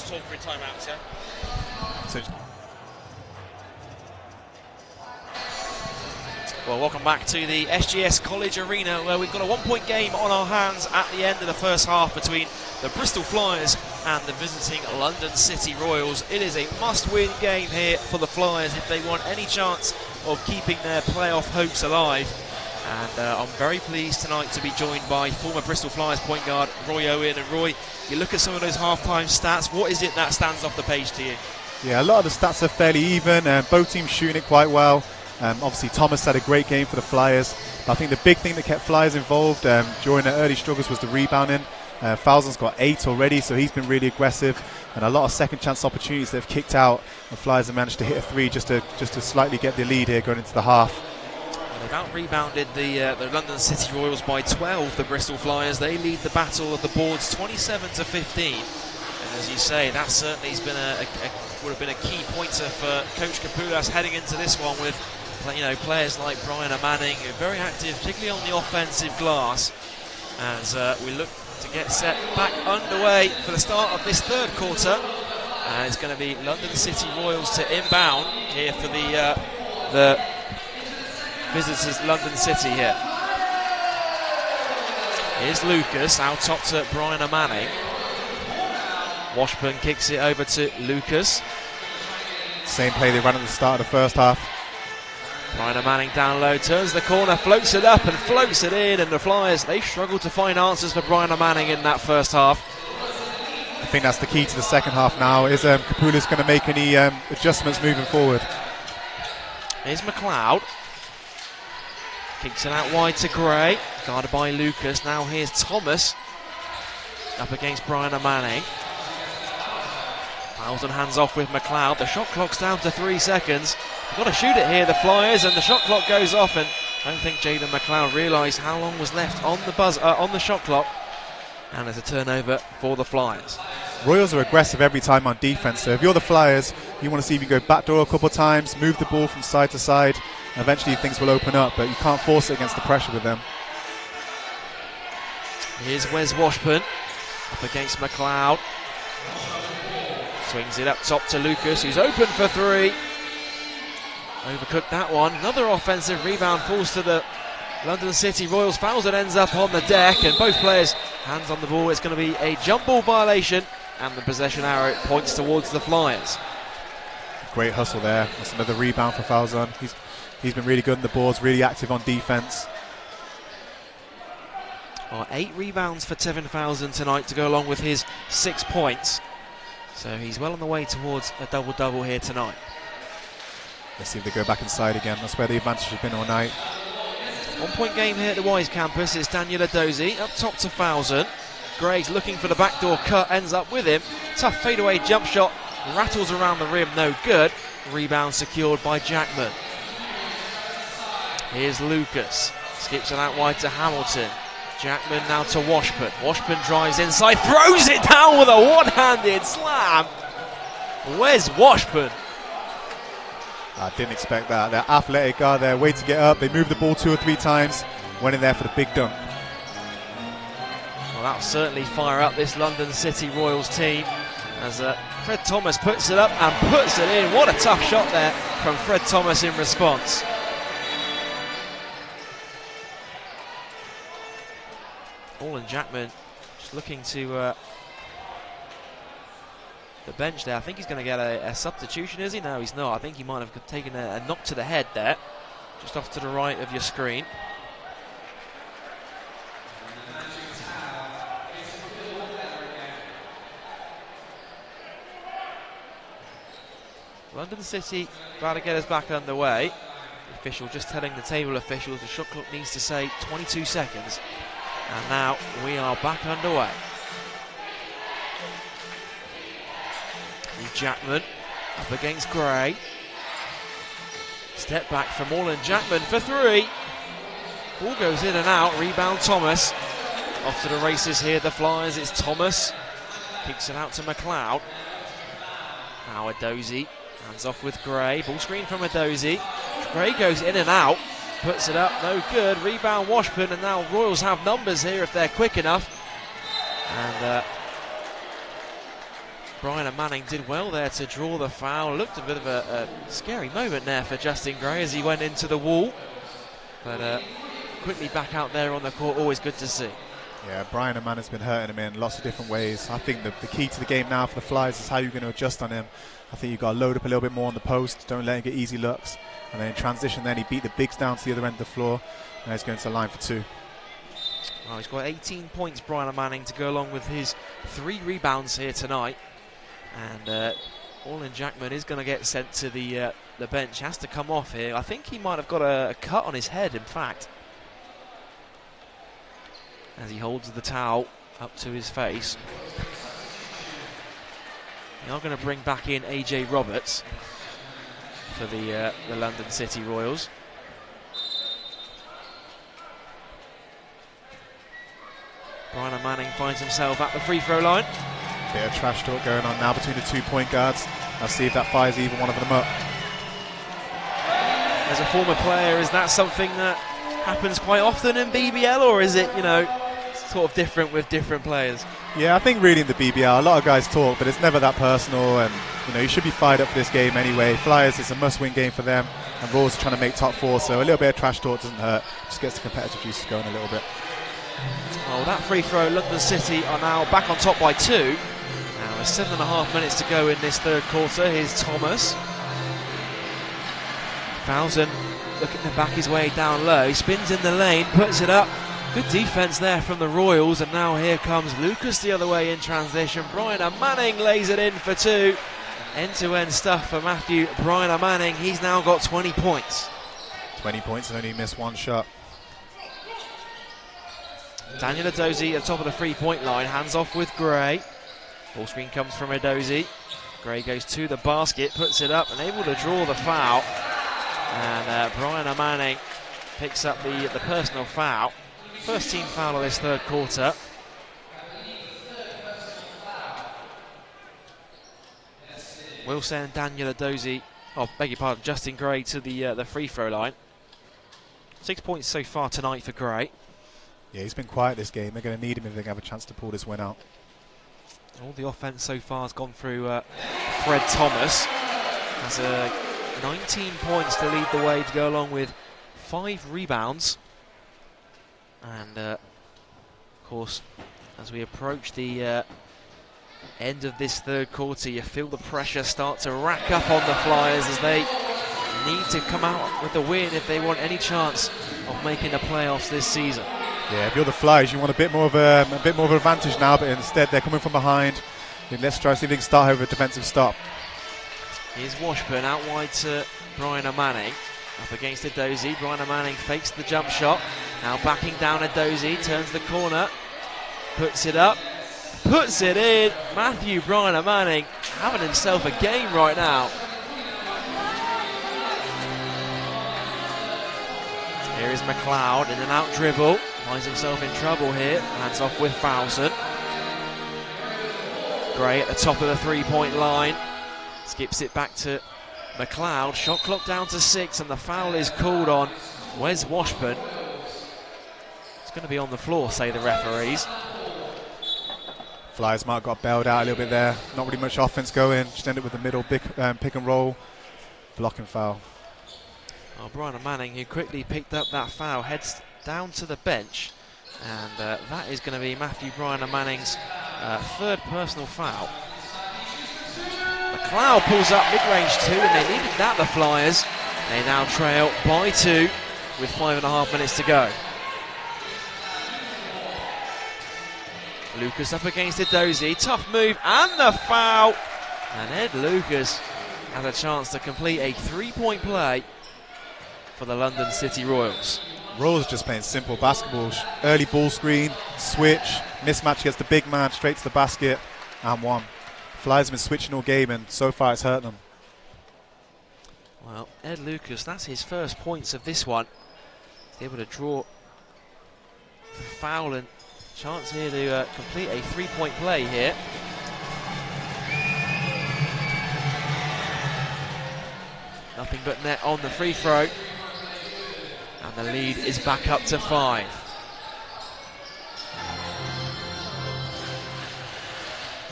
just talk through timeouts, yeah? So well, welcome back to the SGS College Arena, where we've got a 1-point game on our hands at the end of the first half between the Bristol Flyers and the visiting London City Royals. It is a must-win game here for the Flyers if they want any chance of keeping their playoff hopes alive. And I'm very pleased tonight to be joined by former Bristol Flyers point guard Roy Owen. And Roy, you look at some of those half-time stats, what is it that stands off the page to you? yeah, a lot of the stats are fairly even. Both teams shooting it quite well. Obviously, Thomas had a great game for the Flyers. But I think the big thing that kept Flyers involved during the early struggles was the rebounding. Falzon's got 8 already, so he's been really aggressive. And a lot of second-chance opportunities that have kicked out. The Flyers have managed to hit a 3 just to slightly get the lead here going into the half. They've out-rebounded the London City Royals by 12, the Bristol Flyers. They lead the battle of the boards 27-15. And as you say, that certainly has been would have been a key pointer for Coach Kapulas heading into this one with players like Brian Manning, who are very active, particularly on the offensive glass, as we look to get set back underway for the start of this third quarter. And it's going to be London City Royals to inbound here for the visitors, London City here. Here's Lucas, out top to Brian Manning. Washburn kicks it over to Lucas. Same play they ran at the start of the first half. Brian Manning down low, turns the corner, floats it up and floats it in, and the Flyers, they struggled to find answers for Brian Manning in that first half. I think that's the key to the second half now. Is Kapulas going to make any adjustments moving forward? Here's McLeod. Kicks it out wide to Gray, guarded by Lucas. Now here's Thomas up against Brian Manning. Falzon hands off with McLeod. The shot clock's down to 3 seconds. They've got to shoot it here, the Flyers, and the shot clock goes off. And I don't think Jaden McLeod realised how long was left on the shot clock. And there's a turnover for the Flyers. Royals are aggressive every time on defense, so if you're the Flyers, you want to see if you can go backdoor a couple of times, move the ball from side to side, and eventually things will open up, but you can't force it against the pressure with them. Here's Wes Washburn up against McLeod. Swings it up top to Lucas, who's open for 3. Overcooked that one. Another offensive rebound falls to the London City Royals. Falzon ends up on the deck, and both players hands on the ball. It's going to be a jump ball violation, and the possession arrow points towards the Flyers. Great hustle there. That's another rebound for Falzon. He's been really good on the boards, really active on defense. 8 rebounds for Tevin Falzon tonight to go along with his 6 points. So he's well on the way towards a double-double here tonight. Let's see if they go back inside again. That's where the advantage has been all night. 1-point game here at the Wise campus. It's Daniel Adozie up top to Falzon. Gray's looking for the backdoor cut, ends up with him. Tough fadeaway jump shot, rattles around the rim, no good. Rebound secured by Jackman. Here's Lucas, skips it out wide to Hamilton. Jackman now to Washburn. Washburn drives inside, throws it down with a one-handed slam. Where's Washburn? I didn't expect that. They're athletic, are they? Way to get up. They moved the ball 2 or 3 times. Went in there for the big dunk. Well, that'll certainly fire up this London City Royals team as Fred Thomas puts it up and puts it in. What a tough shot there from Fred Thomas in response. Orland Jackman just looking to the bench there. I think he's going to get a substitution, is he? No, he's not. I think he might have taken a knock to the head there, just off to the right of your screen. London City about to get us back underway. The official just telling the table officials the shot clock needs to say 22 seconds. And now we are back underway. Jackman up against Gray. Step back from Orland Jackman for 3. Ball goes in and out. Rebound Thomas. Off to the races here, the Flyers. It's Thomas. Kicks it out to McLeod. Now Adozie. Hands off with Gray. Ball screen from Adozie. Gray goes in and out. Puts it up, no good. Rebound Washburn, and now Royals have numbers here if they're quick enough. And Brian Manning did well there to draw the foul. Looked a bit of a scary moment there for Justin Gray as he went into the wall. But quickly back out there on the court, always good to see. Yeah, Brian Manning's been hurting him in lots of different ways. I think the key to the game now for the Flyers is how you're going to adjust on him. I think you've got to load up a little bit more on the post. Don't let him get easy looks. And then in transition then he beat the bigs down to the other end of the floor. Now he's going to the line for 2. Well, he's got 18 points, Brian Manning, to go along with his 3 rebounds here tonight. And Orlin Jackman is going to get sent to the bench. Has to come off here. I think he might have got a cut on his head, in fact, as he holds the towel up to his face. They are going to bring back in AJ Roberts for the London City Royals. Brian Manning finds himself at the free throw line. Bit of trash talk going on now between the 2 point guards. I'll see if that fires even one of them up. As a former player, is that something that happens quite often in BBL, or is it, sort of different with different players? Yeah, I think really in the BBL, a lot of guys talk, but it's never that personal, and you should be fired up for this game anyway. Flyers, it's a must-win game for them, and Royals are trying to make top 4, so a little bit of trash talk doesn't hurt. Just gets the competitive juices going a little bit. Well, that free throw, London City are now back on top by 2. Now, with 7.5 minutes to go in this third quarter. Here's Thomas. Fousen looking to back his way down low. He spins in the lane, puts it up. Good defense there from the Royals, and now here comes Lucas the other way in transition. Brian Manning lays it in for 2. End-to-end stuff for Matthew Brian Manning. He's now got 20 points. 20 points and only missed 1 shot. Daniel Edozie at the top of the 3-point line, hands off with Gray. Ball screen comes from Edozie. Gray goes to the basket, puts it up, and able to draw the foul. And Brian Manning picks up the personal foul. First team foul of this third quarter. We'll send Daniel Edozie, Justin Gray to the free throw line. 6 points so far tonight for Gray. Yeah, he's been quiet this game. They're going to need him if they have a chance to pull this win out. All the offense so far has gone through Fred Thomas. Has 19 points to lead the way to go along with 5 rebounds. And of course, as we approach the end of this third quarter, you feel the pressure start to rack up on the Flyers as they need to come out with a win if they want any chance of making the playoffs this season. Yeah, if you're the Flyers, you want a bit more of an advantage now, but instead they're coming from behind. Let's try to see if they can start over a defensive stop. Here's Washburn out wide to Brian Manning. Up against Edozie. Brian Manning fakes the jump shot. Now backing down Edozie, turns the corner, puts it up, puts it in. Matthew Brian Manning having himself a game right now. Here is McLeod in and out dribble. Finds himself in trouble here. Hands off with Fousen. Gray at the top of the 3-point line. Skips it back to McLeod. Shot clock down to 6, and the foul is called on Wes Washburn. It's going to be on the floor, say the referees. Flyers might have got bailed out a little bit there. Not really much offense going. Just ended with the middle pick and roll. Blocking foul. Well, Brian Manning, who quickly picked up that foul, heads down to the bench, and that is going to be Matthew Brian Manning's 3rd personal foul. McLeod pulls up mid-range 2, and they needed that, the Flyers. They now trail by 2 with 5.5 minutes to go. Lucas up against Edozie, tough move, and the foul. And Ed Lucas has a chance to complete a 3-point play for the London City Royals. Royals just playing simple basketball. Early ball screen, switch, mismatch against the big man, straight to the basket, and 1. Flyers have been switching all game, and so far it's hurt them. Well, Ed Lucas, that's his first points of this one. He's able to draw the foul, and chance here to complete a 3-point play here. Nothing but net on the free throw. And the lead is back up to 5.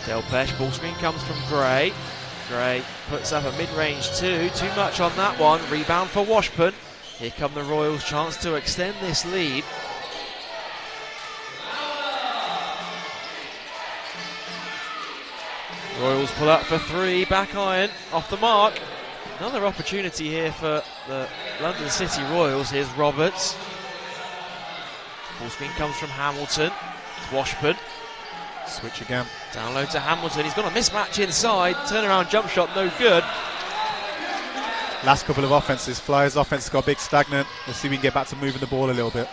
Delpesh, ball screen comes from Gray. Gray puts up a mid-range two. Too much on that one. Rebound for Washburn. Here come the Royals, chance to extend this lead. Royals pull up for three, back iron, off the mark. Another opportunity here for the London City Royals. Here's Roberts. Ball screen comes from Hamilton. It's Washburn. Switch again. Download to Hamilton. He's got a mismatch inside. Turnaround jump shot, no good. Last couple of offenses. Flyers offense got a big stagnant. Let's see if we can get back to moving the ball a little bit.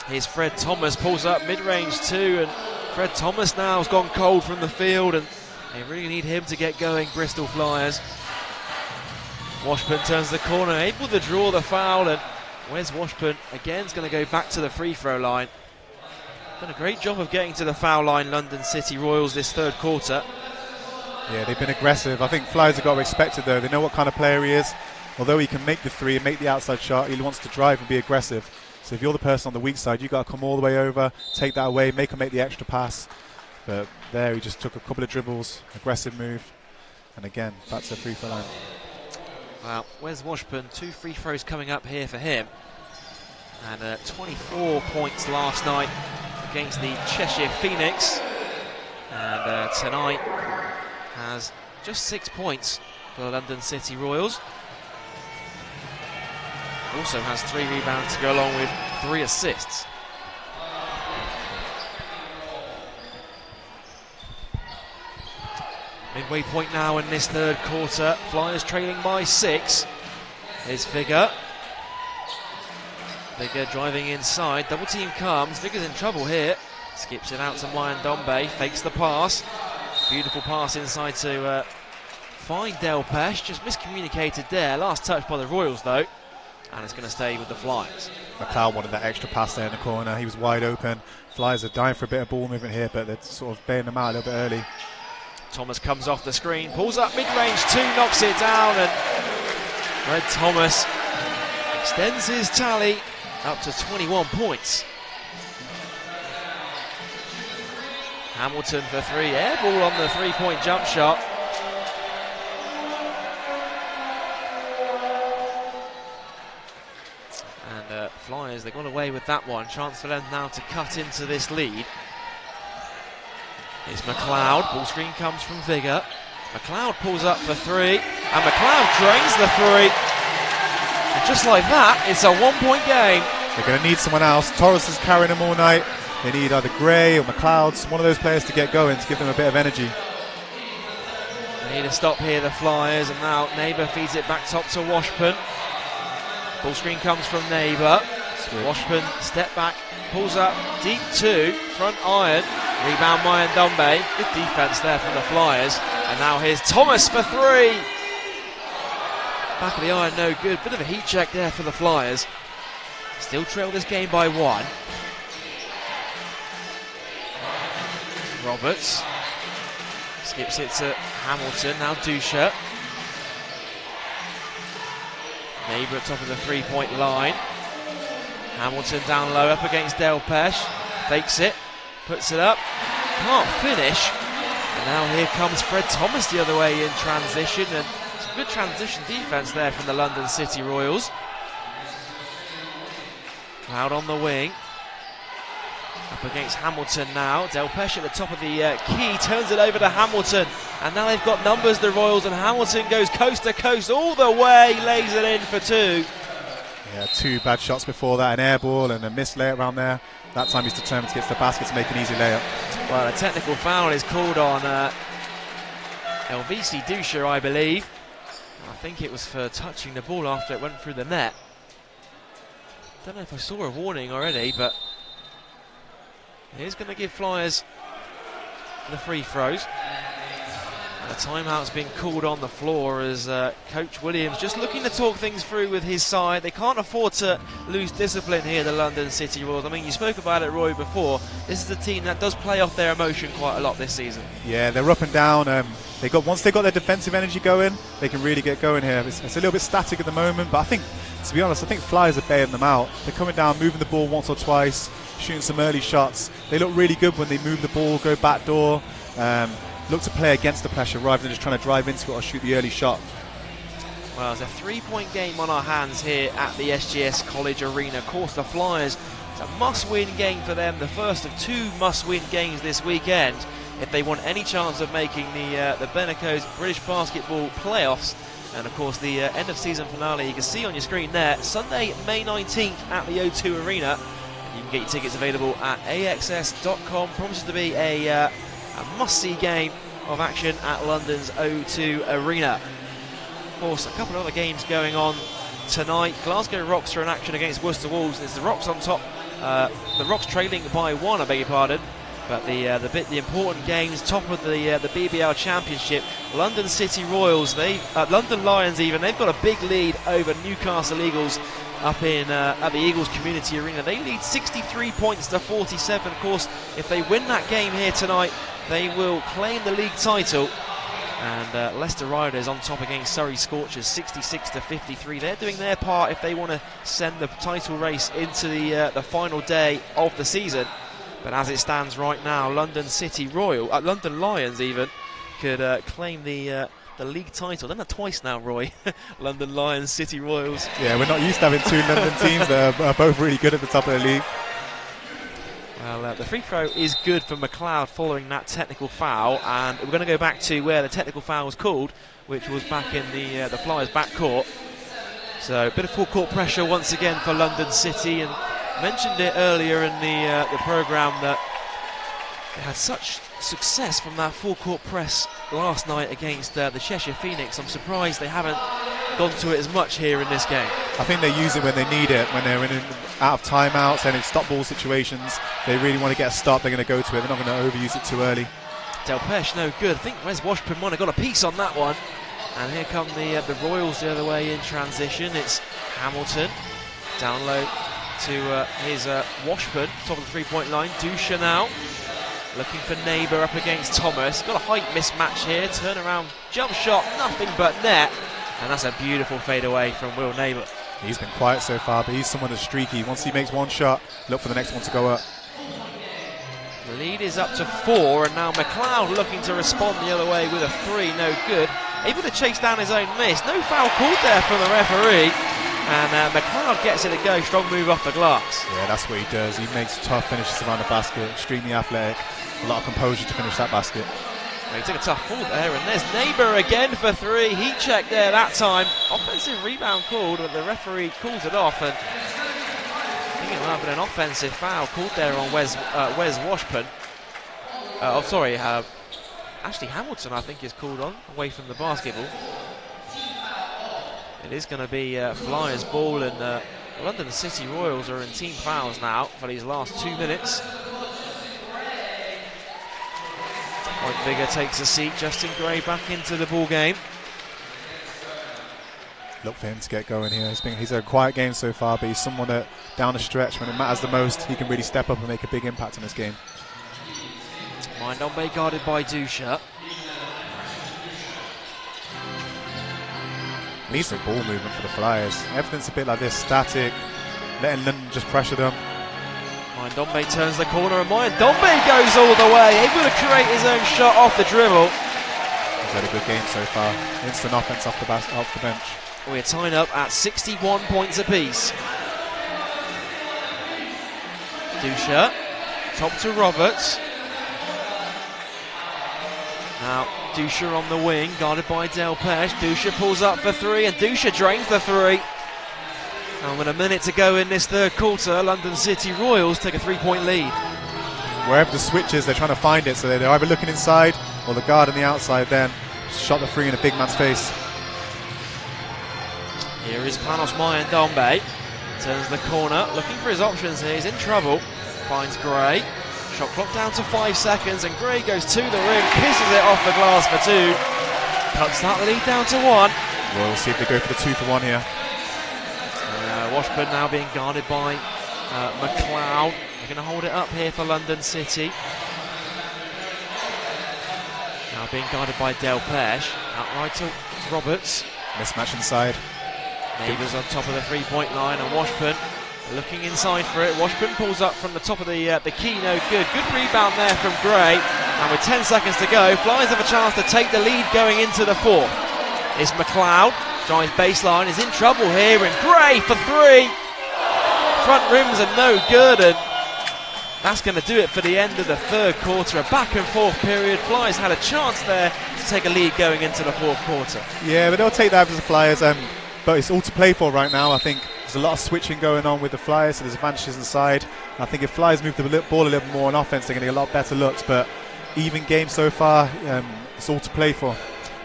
Here's Fred Thomas, pulls up mid-range two, and Fred Thomas now has gone cold from the field, and they really need him to get going, Bristol Flyers. Washburn turns the corner, able to draw the foul, and Wes Washburn again is going to go back to the free throw line. Done a great job of getting to the foul line, London City Royals, this third quarter. Yeah, they've been aggressive. I think Flyers have got to respect it though. They know what kind of player he is. Although he can make the three and make the outside shot, he wants to drive and be aggressive. So if you're the person on the weak side, you've got to come all the way over, take that away, make him make the extra pass. But there he just took a couple of dribbles, aggressive move, and again, back to the free throw line. Well, Wes Washburn, 2 free throws coming up here for him. And 24 points last night against the Cheshire Phoenix. And tonight has just 6 points for the London City Royals. Also has 3 rebounds to go along with 3 assists. Midway point now in this third quarter. Flyers trailing by 6. Here's Figure. Figure driving inside. Double team comes. Figure's in trouble here. Skips it out to Myandombe. Fakes the pass. Beautiful pass inside to find Delpesh. Just miscommunicated there. Last touch by the Royals though. And it's going to stay with the Flyers. McLeod wanted that extra pass there in the corner. He was wide open. Flyers are dying for a bit of ball movement here, but they're sort of bailing them out a little bit early. Thomas comes off the screen, pulls up mid-range two, knocks it down, and Fred Thomas extends his tally up to 21 points. Hamilton for 3, air ball on the 3-point jump shot. And Flyers, they got away with that one. Chance for them now to cut into this lead. It's McLeod, ball screen comes from Vigor. McLeod pulls up for 3, and McLeod drains the 3. And just like that, it's a 1-point game. They're going to need someone else. Torres is carrying them all night. They need either Gray or McLeod, one of those players to get going, to give them a bit of energy. They need to stop here, the Flyers, and now Neighbour feeds it back top to Washburn. Ball screen comes from Neighbour. Washburn, step back, pulls up, deep 2, front iron. Rebound Myandombe. Good defense there from the Flyers. And now here's Thomas for 3. Back of the iron, no good. Bit of a heat check there for the Flyers. Still trail this game by 1. Roberts skips it to Hamilton. Now Dusha. Neighbour at top of the 3-point line. Hamilton down low, up against Delpesh. Fakes it. Puts it up, can't finish, and now here comes Fred Thomas the other way in transition, and some good transition defense there from the London City Royals. Cloud on the wing, up against Hamilton now. Delpesh at the top of the key, turns it over to Hamilton, and now they've got numbers, the Royals, and Hamilton goes coast to coast all the way, lays it in for 2. Yeah, 2 bad shots before that, an air ball and a missed layup around there. That time he's determined to get to the basket to make an easy layup. Well, a technical foul is called on LVC Dusha, I believe. I think it was for touching the ball after it went through the net. Don't know if I saw a warning already, but he's going to give Flyers the free throws. And a timeout's been called on the floor as Coach Williams just looking to talk things through with his side. They can't afford to lose discipline here, the London City Royals. I mean, you spoke about it, Roy, before. This is a team that does play off their emotion quite a lot this season. Yeah, they're up and down. Once they got their defensive energy going, they can really get going here. It's a little bit static at the moment, but I think, to be honest, I think Flyers are bailing them out. They're coming down, moving the ball once or twice, shooting some early shots. They look really good when they move the ball, go back door. look to play against the pressure rather than just trying to drive into it or shoot the early shot. Well, there's a 3-point game on our hands here at the SGS College Arena. Of course, the Flyers, it's a must-win game for them, the first of 2 must-win games this weekend if they want any chance of making the benecos British Basketball Play-Offs. And, of course, the end-of-season finale you can see on your screen there, Sunday, May 19th at the O2 Arena. You can get your tickets available at axs.com. Promises to be a must-see game of action at London's O2 Arena. Of course, a couple of other games going on tonight. Glasgow Rocks are in action against Worcester Wolves. It's the Rocks on top. The Rocks trailing by 1, I beg your pardon. But the important games, top of the BBL Championship, London City Royals, London Lions even, they've got a big lead over Newcastle Eagles up in at the Eagles Community Arena. They lead 63 points to 47. Of course, if they win that game here tonight, they will claim the league title. And Leicester Riders on top against Surrey Scorchers, 66 to 53. They're doing their part if they want to send the title race into the final day of the season. But as it stands right now, London Lions even could claim the league title. Done that twice now, Roy. London Lions, City Royals. Yeah, we're not used to having 2 London teams that are both really good at the top of the league. Well, the free throw is good for McLeod following that technical foul, and we're going to go back to where the technical foul was called, which was back in the Flyers' backcourt. So a bit of full court pressure once again for London City, and mentioned it earlier in the programme that they had such success from that full court press last night against the Cheshire Phoenix. I'm surprised they haven't gone to it as much here in this game. I think they use it when they need it, when they're out of timeouts and in stop ball situations. They really want to get a stop, they're going to go to it. They're not going to overuse it too early. Delpesh no good. I think Wes Washburn might have got a piece on that one. And here come the Royals the other way in transition. It's Hamilton down low to his Washburn, top of the 3-point line. Dusha now looking for Neighbour up against Thomas. Got a height mismatch here. Turn around jump shot, nothing but net. And that's a beautiful fade away from Will Neighbour. He's been quiet so far, but he's someone that's streaky. Once he makes one shot, look for the next one to go up. The lead is up to 4, and now McLeod looking to respond the other way with a 3, no good. Able to chase down his own miss. No foul called there from the referee. And McLeod gets it to go. Strong move off the glass. Yeah, that's what he does. He makes tough finishes around the basket. Extremely athletic. A lot of composure to finish that basket. Well, he took a tough fall there, and there's Neighbour again for 3. Heat check there that time. Offensive rebound called, but the referee calls it off. And I think it might have been an offensive foul called there on Wes Washburn. Ashley Hamilton, I think, is called on away from the basketball. It is going to be Flyers ball, and the London City Royals are in team fouls now for these last 2 minutes. Point Vigor takes a seat. Justin Gray back into the ball game. Look for him to get going here. He's had a quiet game so far, but he's someone that down the stretch, when it matters the most, he can really step up and make a big impact in this game. Mindombe guarded by Dusha. Needs some ball movement for the Flyers. Everything's a bit like this, static, letting London just pressure them. Mindombe turns the corner, and Mindombe goes all the way, able to create his own shot off the dribble. He's had a good game so far. Instant offense off the bench. We're tied up at 61 points apiece. Dusha, top to Roberts. Now Dusha on the wing, guarded by Delpesh. Dusha pulls up for 3, and Dusha drains the 3. And with a minute to go in this third quarter, London City Royals take a 3-point lead. Wherever the switch is, they're trying to find it, so they're either looking inside or the guard on the outside then shot the 3 in a big man's face. Here is Panos Mindombe. Turns the corner, looking for his options here. He's in trouble. Finds Gray. Shot clock down to 5 seconds, and Gray goes to the rim, kisses it off the glass for 2. Cuts that lead down to 1. Well, we'll see if they go for the 2 for 1 here. Washburn now being guarded by McLeod. They're going to hold it up here for London City. Now being guarded by Delpesh. Outright to Roberts. Mismatch inside. Neighbours on top of the 3-point line, and Washburn looking inside for it. Washburn pulls up from the top of the key, no good. Good rebound there from Gray. And with 10 seconds to go, Flyers have a chance to take the lead going into the fourth. It's McLeod, drives baseline, is in trouble here, and Gray for three. Front rims are no good, and that's going to do it for the end of the third quarter. A back and forth period. Flyers had a chance there to take a lead going into the fourth quarter. Yeah, but they'll take that as the Flyers, but it's all to play for right now. I think there's a lot of switching going on with the Flyers, so there's advantages inside. I think if Flyers move the ball a little more on offense, they're going to get a lot better looks, but even game so far, it's all to play for.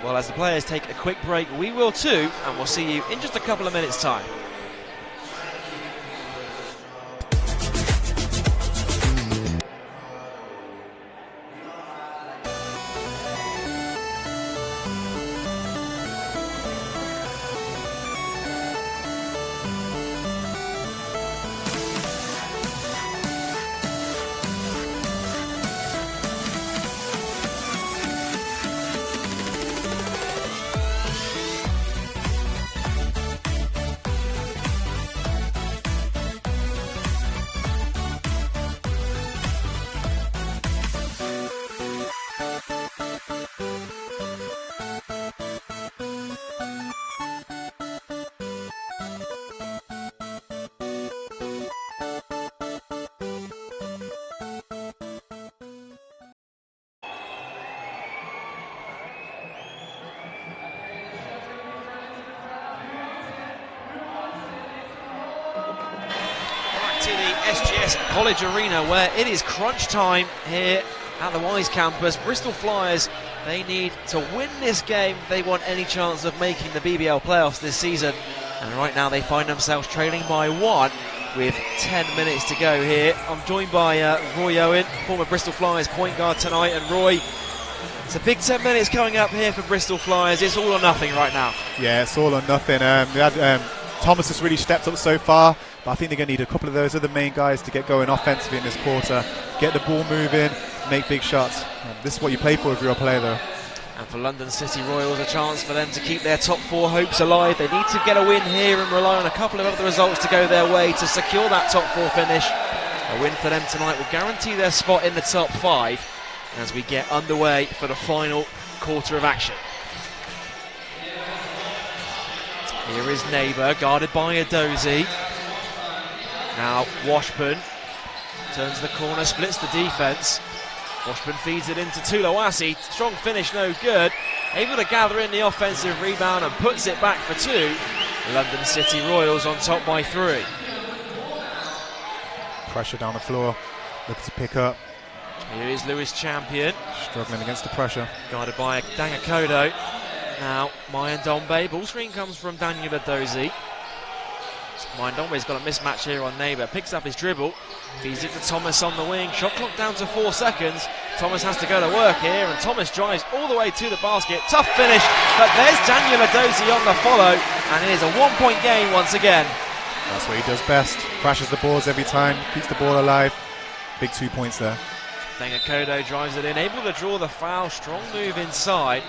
Well, as the players take a quick break, we will too, and we'll see you in just a couple of minutes' time. To the SGS College Arena, where it is crunch time here at the Wise campus. Bristol Flyers, they need to win this game if they want any chance of making the BBL Play-Offs this season. And right now they find themselves trailing by one with 10 minutes to go here. I'm joined by Roy Owen, former Bristol Flyers point guard tonight. And Roy, it's a big 10 minutes coming up here for Bristol Flyers. It's all or nothing right now. Yeah, it's all or nothing. Thomas has really stepped up so far, but I think they're going to need a couple of those other main guys to get going offensively in this quarter, get the ball moving, make big shots. This is what you play for if you're a player, though. And for London City Royals, a chance for them to keep their top four hopes alive. They need to get a win here and rely on a couple of other results to go their way to secure that top four finish. A win for them tonight will guarantee their spot in the top five as we get underway for the final quarter of action. Here is Neighbour, guarded by Adozie. Now Washburn turns the corner, splits the defence. Washburn feeds it into Tulawasi. Strong finish, no good. Able to gather in the offensive rebound and puts it back for two. London City Royals on top by three. Pressure down the floor, looking to pick up. Here is Lewis Champion. Struggling against the pressure. Guarded by Dangakodo. Now Mayandombe, ball screen comes from Daniel Adozie. Mayandombe's got a mismatch here on Neighbour, picks up his dribble, feeds it to Thomas on the wing, shot clock down to 4 seconds. Thomas has to go to work here, and Thomas drives all the way to the basket. Tough finish, but there's Daniel Adozie on the follow, and it is a 1 point game once again. That's what he does best, crashes the balls every time, keeps the ball alive. Big 2 points there. Dangakodo drives it in, able to draw the foul, strong move inside.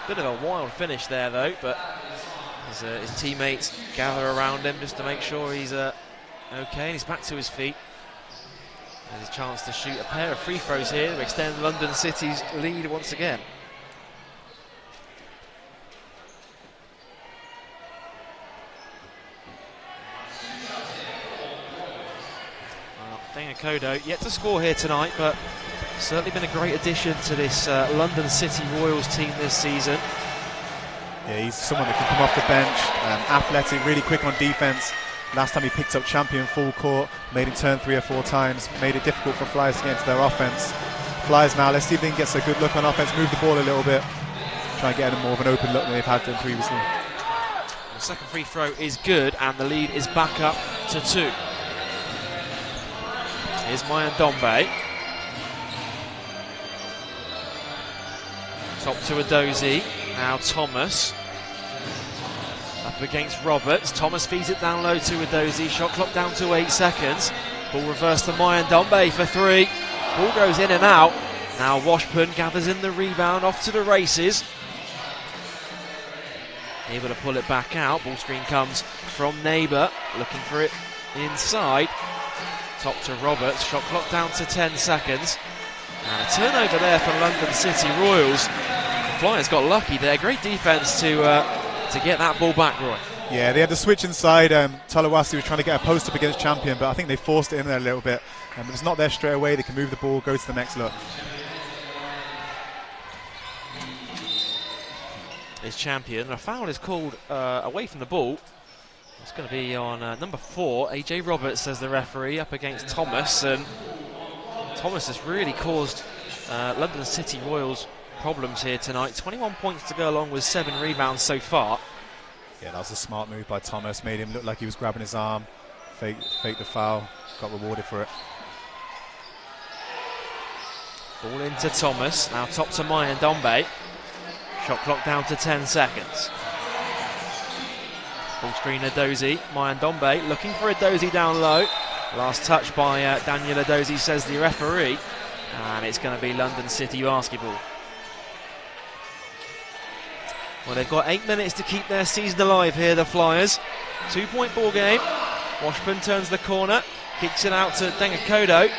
Bit of a wild finish there though, but his teammates gather around him just to make sure he's okay, and he's back to his feet. There's a chance to shoot a pair of free throws here to extend London City's lead once again. Well, Dangakodo yet to score here tonight, but certainly been a great addition to this London City Royals team this season. Yeah, he's someone that can come off the bench, athletic, really quick on defense. Last time he picked up champion full court, made him turn 3 or 4 times, made it difficult for Flyers to get into their offense. Flyers now, let's see if they can get a good look on offense, move the ball a little bit, try and get them more of an open look than they've had done previously. The second free throw is good, and the lead is back up to 2. Here's Mayandombe. Top to Adozie. Now Thomas up against Roberts. Thomas feeds it down low to Adozie. Shot clock down to 8 seconds. Ball reversed to Mayandombe for 3. Ball goes in and out. Now Washburn gathers in the rebound, off to the races. Able to pull it back out. Ball screen comes from Neighbour, looking for it inside. Top to Roberts. Shot clock down to 10 seconds. And a turnover there for London City Royals. The Flyers got lucky there. Great defence to get that ball back, Roy. Yeah, they had the switch inside. Tulawasi was trying to get a post up against Champion, but I think they forced it in there a little bit. If it's not there straight away, they can move the ball, go to the next look. Is Champion. A foul is called away from the ball. It's going to be on number 4, AJ Roberts, says the referee, up against Thomas. And Thomas has really caused London City Royals problems here tonight. 21 points to go along with 7 rebounds so far. Yeah, that was a smart move by Thomas. Made him look like he was grabbing his arm. Faked the foul. Got rewarded for it. Ball into Thomas. Now top to Mayan Dombe. Shot clock down to 10 seconds. Ball screen Adozi. Mayan Dombe looking for Adozi down low. Last touch by Daniel Adozi, says the referee. And it's going to be London City basketball. Well, they've got 8 minutes to keep their season alive here, the Flyers. 2-point ball game. Washburn turns the corner. Kicks it out to Dengakodo.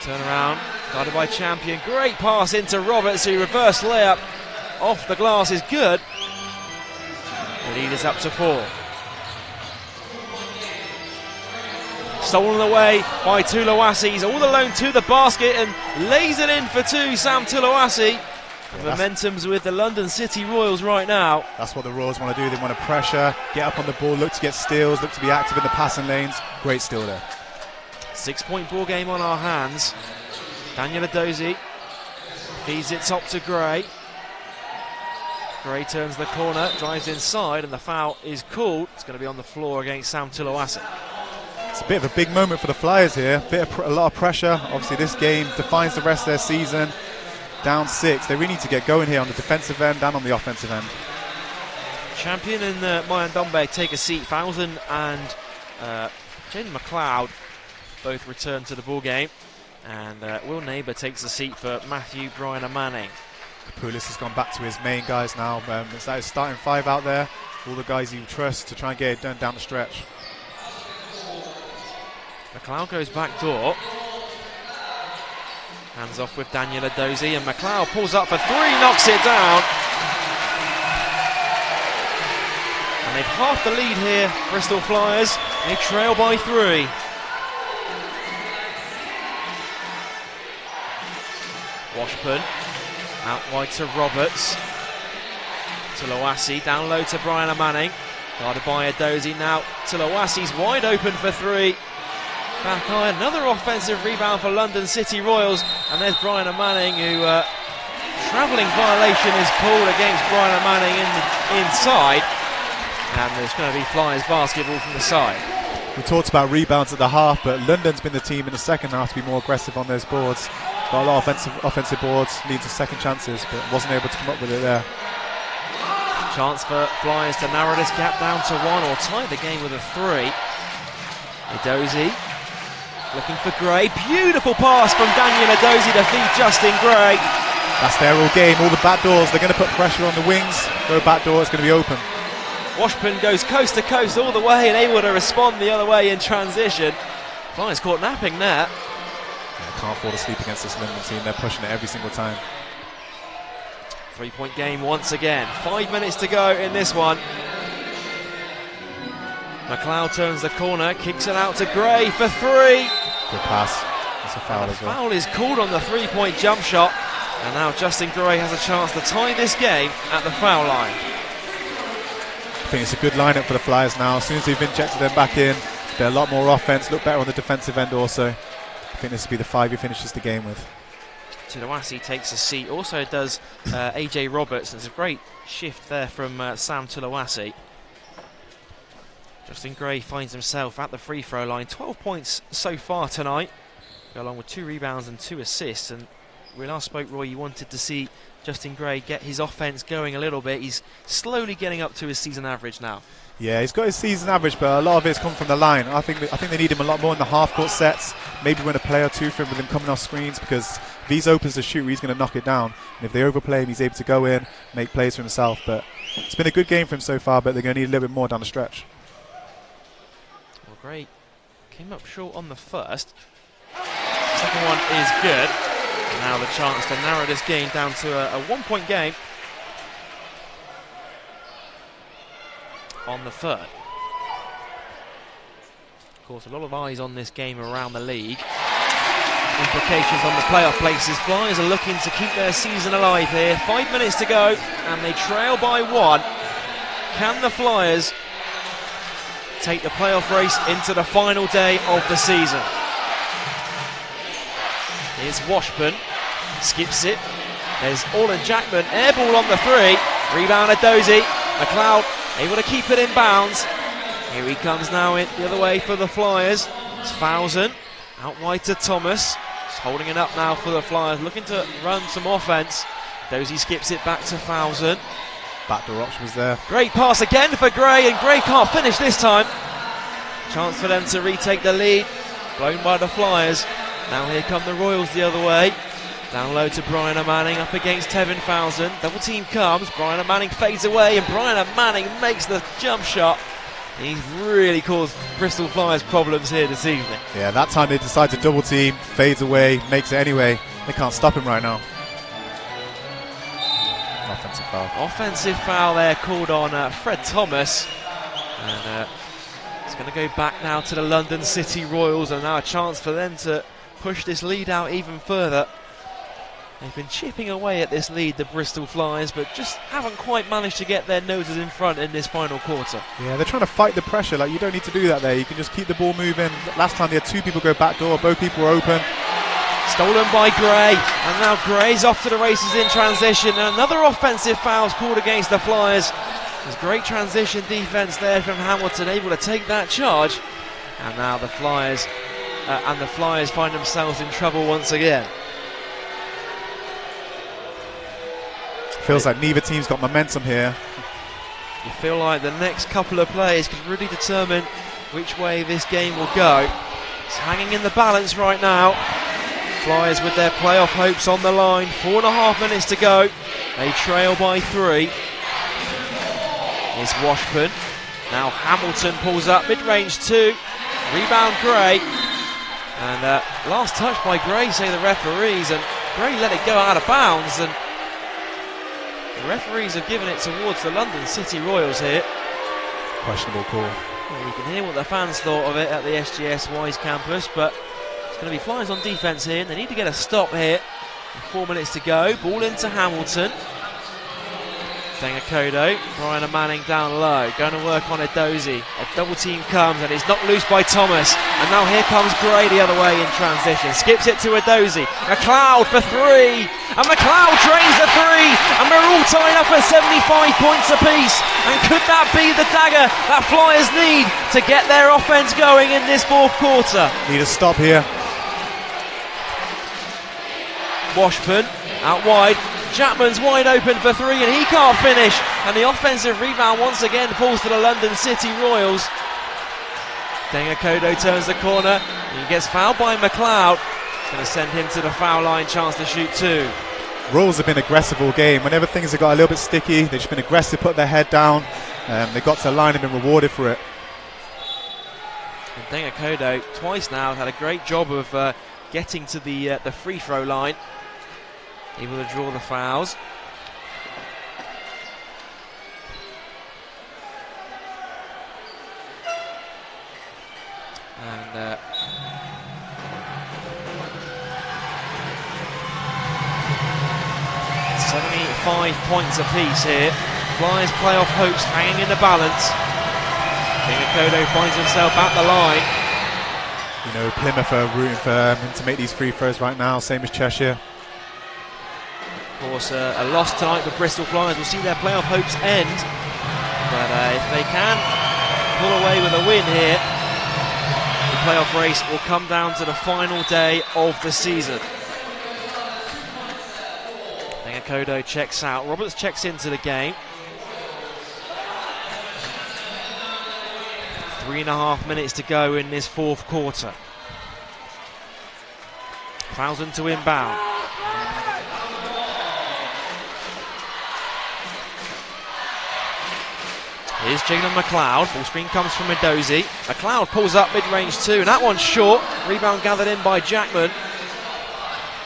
Turn around. Guarded by Champion. Great pass into Roberts, who reverse layup off the glass is good. The lead is up to 4. Stolen away by Tulawasi. He's all alone to the basket and lays it in for 2, Sam Tulawasi. Yeah, momentum's with the London City Royals right now. That's what the Royals want to do. They want to pressure, get up on the ball, look to get steals, look to be active in the passing lanes. Great steal there. 6-point ball game on our hands. Daniel Adozi feeds it top to Gray. Gray turns the corner, drives inside, and the foul is called. It's going to be on the floor against Sam Tulawasi. It's a bit of a big moment for the Flyers here. A lot of pressure. Obviously, this game defines the rest of their season. Down 6. They really need to get going here on the defensive end and on the offensive end. Champion and Mayan Dombe take a seat. Fowlson and Jaden McLeod both return to the ball game. And Will Neighbour takes a seat for Matthew, Brian and Manning. Poulis has gone back to his main guys now. It's like his starting 5 out there. All the guys he trusts to try and get it done down the stretch. McLeod goes back door. Hands off with Daniel Adozi, and McLeod pulls up for 3, knocks it down. And they've half the lead here, Bristol Flyers. They trail by 3. Washburn out wide to Roberts. Tulawasi down low to Brian Manning. Guarded by Adozi now. Tulawasi's wide open for 3. Back high, another offensive rebound for London City Royals. And there's Brian Manning, who travelling violation is called against Brian Manning inside. And there's going to be Flyers basketball from the side. We talked about rebounds at the half, but London's been the team in the second half to be more aggressive on those boards. Got a lot of offensive boards, leads to second chances, but wasn't able to come up with it there. Chance for Flyers to narrow this gap down to 1 or tie the game with a 3. Adozi looking for Gray. Beautiful pass from Daniel Adozi to feed Justin Gray. That's their all game, all the back doors. They're going to put pressure on the wings. Go back door, it's going to be open. Washburn goes coast to coast all the way and able to respond the other way in transition. Flyers caught napping there. Yeah, can't fall asleep against this London team. They're pushing it every single time. 3-point game once again. 5 minutes to go in this one. McLeod turns the corner, kicks it out to Gray for 3. Good pass. That's a foul as well. Foul is called on the 3-point jump shot. And now Justin Gray has a chance to tie this game at the foul line. I think it's a good lineup for the Flyers now. As soon as they've injected them back in, they're a lot more offense, look better on the defensive end also. I think this will be the 5 he finishes the game with. Tulawasi takes a seat, also does AJ Roberts. There's a great shift there from Sam Tulawasi. Justin Gray finds himself at the free throw line. 12 points so far tonight, along with 2 rebounds and 2 assists. And we last spoke, Roy, you wanted to see Justin Gray get his offense going a little bit. He's slowly getting up to his season average now. Yeah, he's got his season average, but a lot of it's come from the line. I think they need him a lot more in the half-court sets. Maybe win a play or 2 for him with him coming off screens, because if he's open to shoot, he's going to knock it down. And if they overplay him, he's able to go in, make plays for himself. But it's been a good game for him so far, but they're going to need a little bit more down the stretch. Well, Gray came up short on the first. Second one is good. Now the chance to narrow this game down to a 1-point game on the third. Of course, a lot of eyes on this game around the league. Implications on the playoff places. Flyers are looking to keep their season alive here. 5 minutes to go, and they trail by 1. Can the Flyers take the playoff race into the final day of the season? Here's Washburn, skips it. There's Orland Jackman, air ball on the 3. Rebound Dozy. McLeod able to keep it in bounds. Here he comes now in the other way for the Flyers. It's Fousen, out wide to Thomas. He's holding it up now for the Flyers, looking to run some offense. Dozy skips it back to Fousen. Backdoor option was there. Great pass again for Gray, and Gray can't finish this time. Chance for them to retake the lead, blown by the Flyers. Now here come the Royals the other way. Down low to Brian Manning, up against Tevin Fousen. Double team comes, Brian Manning fades away, and Brian Manning makes the jump shot. He's really caused Bristol Flyers problems here this evening. Yeah, that time they decide to double team, fades away, makes it anyway. They can't stop him right now. Offensive foul. Offensive foul there called on Fred Thomas. And it's going to go back now to the London City Royals, and now a chance for them to push this lead out even further. They've been chipping away at this lead, the Bristol Flyers, but just haven't quite managed to get their noses in front in this final quarter. Yeah, they're trying to fight the pressure. Like, you don't need to do that there. You can just keep the ball moving. Last time they had 2 people go backdoor, both people were open. Stolen by Gray, and now Gray's off to the races in transition. And another offensive foul's called against the Flyers. There's great transition defense there from Hamilton, able to take that charge. And now the Flyers find themselves in trouble once again. Feels like neither team's got momentum here. You feel like the next couple of plays could really determine which way this game will go. It's hanging in the balance right now. Flyers with their playoff hopes on the line. 4.5 minutes to go. They trail by 3. Here's Washburn. Now Hamilton pulls up mid-range 2. Rebound Gray. And last touch by Gray, say the referees. And Gray let it go out of bounds. And the referees have given it towards the London City Royals here. Questionable call. Well, you can hear what the fans thought of it at the SGS Wise campus, but it's going to be Flyers on defence here, and they need to get a stop here. 4 minutes to go. Ball into Hamilton. Dengakodo, Brian Manning down low, going to work on Dozy. A double team comes and he's knocked loose by Thomas. And now here comes Gray the other way in transition. Skips it to Dozy. McLeod for 3. And McLeod drains the 3. And we're all tied up at 75 points apiece. And could that be the dagger that Flyers need to get their offense going in this fourth quarter? Need a stop here. Washburn out wide. Chapman's wide open for 3 and he can't finish, and the offensive rebound once again falls to the London City Royals. Dengakodo turns the corner, he gets fouled by McLeod. It's going to send him to the foul line, chance to shoot 2. Royals have been aggressive all game. Whenever things have got a little bit sticky, they've just been aggressive, put their head down. They got to the line and been rewarded for it. And Dengakodo twice now had a great job of getting to the free throw line. Able to draw the fouls. And 75 points apiece here. Flyers playoff hopes hanging in the balance. Dengakodo finds himself at the line. You know, Plymouth are rooting for him to make these free throws right now, same as Cheshire. Of course, a loss tonight for Bristol Flyers will see their playoff hopes end. But if they can pull away with a win here, the playoff race will come down to the final day of the season. Dengakodo checks out. Roberts checks into the game. 3.5 minutes to go in this fourth quarter. Fousen to inbound. Here's Jalen McLeod. Ball screen comes from Dozy. McLeod pulls up mid-range 2, and that one's short. Rebound gathered in by Jackman.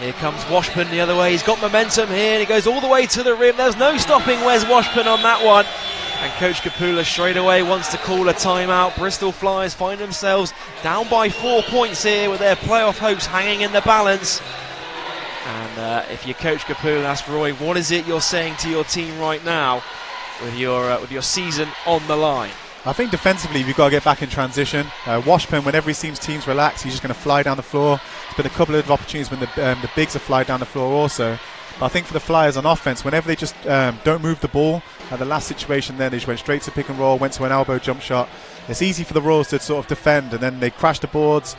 Here comes Washburn the other way. He's got momentum here, and he goes all the way to the rim. There's no stopping Wes Washburn on that one. And Coach Kapula straight away wants to call a timeout. Bristol Flyers find themselves down by 4 points here with their playoff hopes hanging in the balance. And if you're Coach Kapula, ask Roy, what is it you're saying to your team right now with your season on the line? I think defensively you've got to get back in transition. Washburn, whenever he seems teams relax, he's just going to fly down the floor. There's been a couple of opportunities when the bigs have fly down the floor also. But I think for the Flyers on offense, whenever they just don't move the ball, the last situation there, they just went straight to pick and roll, went to an elbow jump shot. It's easy for the Royals to sort of defend, and then they crash the boards,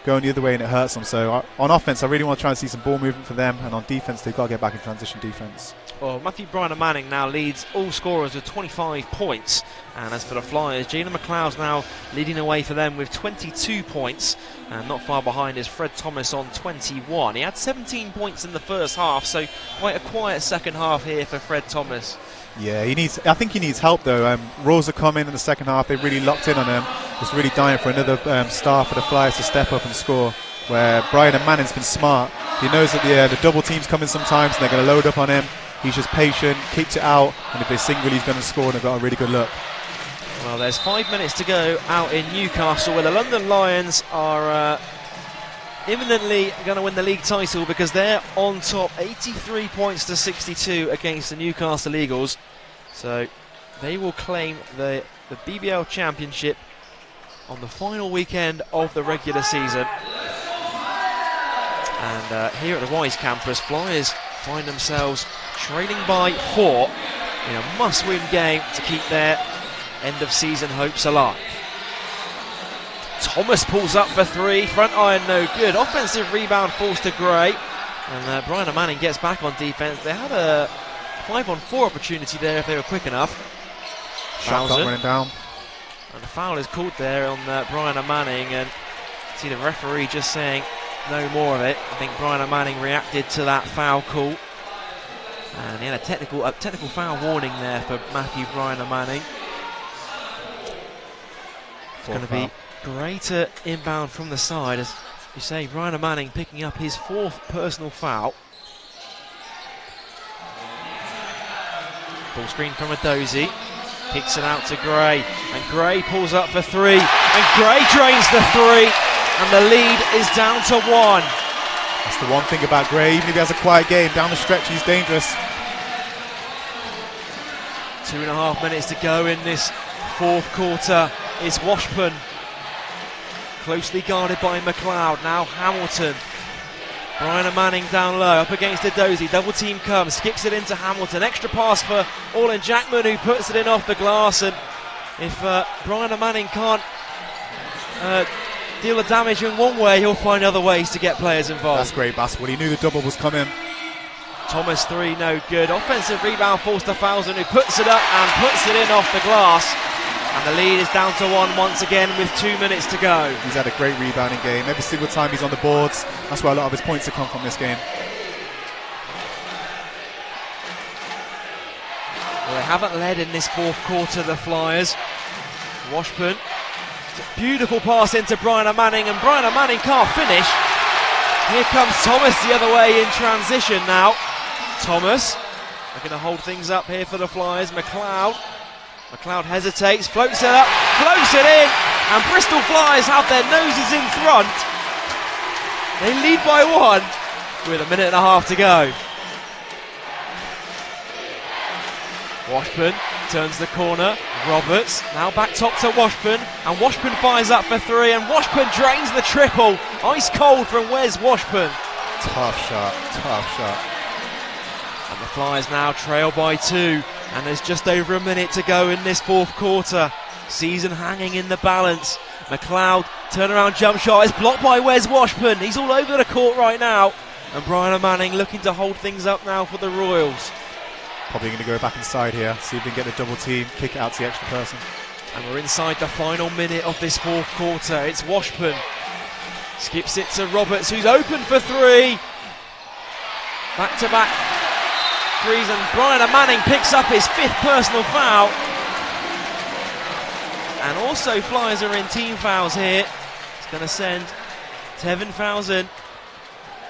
going the other way, and it hurts them. So on offense, I really want to try and see some ball movement for them, and on defense, they've got to get back in transition defense. Well, Matthew Bryan Manning now leads all scorers with 25 points. And as for the Flyers, Jalen McLeod's now leading away for them with 22 points. And not far behind is Fred Thomas on 21. He had 17 points in the first half, so quite a quiet second half here for Fred Thomas. Yeah, I think he needs help though. Royals are coming in the second half. They really locked in on him. Just really dying for another star for the Flyers to step up and score. Where Bryan Manning's been smart. He knows that the double team's coming sometimes, and they're going to load up on him. He's just patient, keeps it out, and if they single, he's going to score, and they've got a really good look. Well, there's 5 minutes to go out in Newcastle, where the London Lions are imminently going to win the league title because they're on top, 83 points to 62 against the Newcastle Eagles. So they will claim the BBL Championship on the final weekend of the regular season. And here at the Wise campus, Flyers find themselves trailing by 4 in a must-win game to keep their end-of-season hopes alive. Thomas pulls up for 3, front iron no good. Offensive rebound falls to Gray, and Bryan Manning gets back on defense. They had a 5-on-4 opportunity there if they were quick enough. Shot clock running down. And the foul is called there on Bryan Manning, and see the referee just saying no more of it. I think Bryan Manning reacted to that foul call, and he had a technical foul warning there for Matthew Bryan Manning. It's going to be greater inbound from the side, as you say, Bryan Manning picking up his 4th personal foul. Ball screen from Adozie, kicks it out to Gray, and Gray pulls up for 3, and Gray drains the 3, and the lead is down to 1. That's the one thing about Gray, even if he has a quiet game, down the stretch he's dangerous. 2.5 minutes to go in this 4th quarter. It's Washburn, closely guarded by McLeod. Now Hamilton. Bryan Manning down low, up against Adozie. Double team comes, skips it into Hamilton. Extra pass for Orlin Jackman, who puts it in off the glass. And if Bryan Manning can't deal the damage in one way, he'll find other ways to get players involved. That's great basketball. He knew the double was coming. Thomas 3, no good. Offensive rebound falls to Falzon, who puts it up and puts it in off the glass. And the lead is down to 1 once again with 2 minutes to go. He's had a great rebounding game. Every single time he's on the boards, that's where a lot of his points have come from this game. Well, they haven't led in this 4th quarter, the Flyers. Washburn, beautiful pass into Bryan Manning, and Bryan Manning can't finish. Here comes Thomas the other way in transition now. Thomas looking to hold things up here for the Flyers. McLeod hesitates, floats it up, floats it in, and Bristol Flyers have their noses in front. They lead by 1 with 1.5 minutes to go. Washburn turns the corner. Roberts now back top to Washburn, and Washburn fires up for 3, and Washburn drains the triple. Ice cold from Wes Washburn. Tough shot. And the Flyers now trail by 2, and there's just over 1 minute to go in this 4th quarter. Season hanging in the balance. McLeod turnaround jump shot is blocked by Wes Washburn. He's all over the court right now, and Bryan Manning looking to hold things up now for the Royals. Probably going to go back inside here, see if we can get the double team, kick it out to the extra person. And we're inside the final minute of this 4th quarter. It's Washburn. Skips it to Roberts, who's open for 3. Back-to-back 3s, and Bryan Manning picks up his 5th personal foul. And also Flyers are in team fouls here. It's going to send Tevin Falzon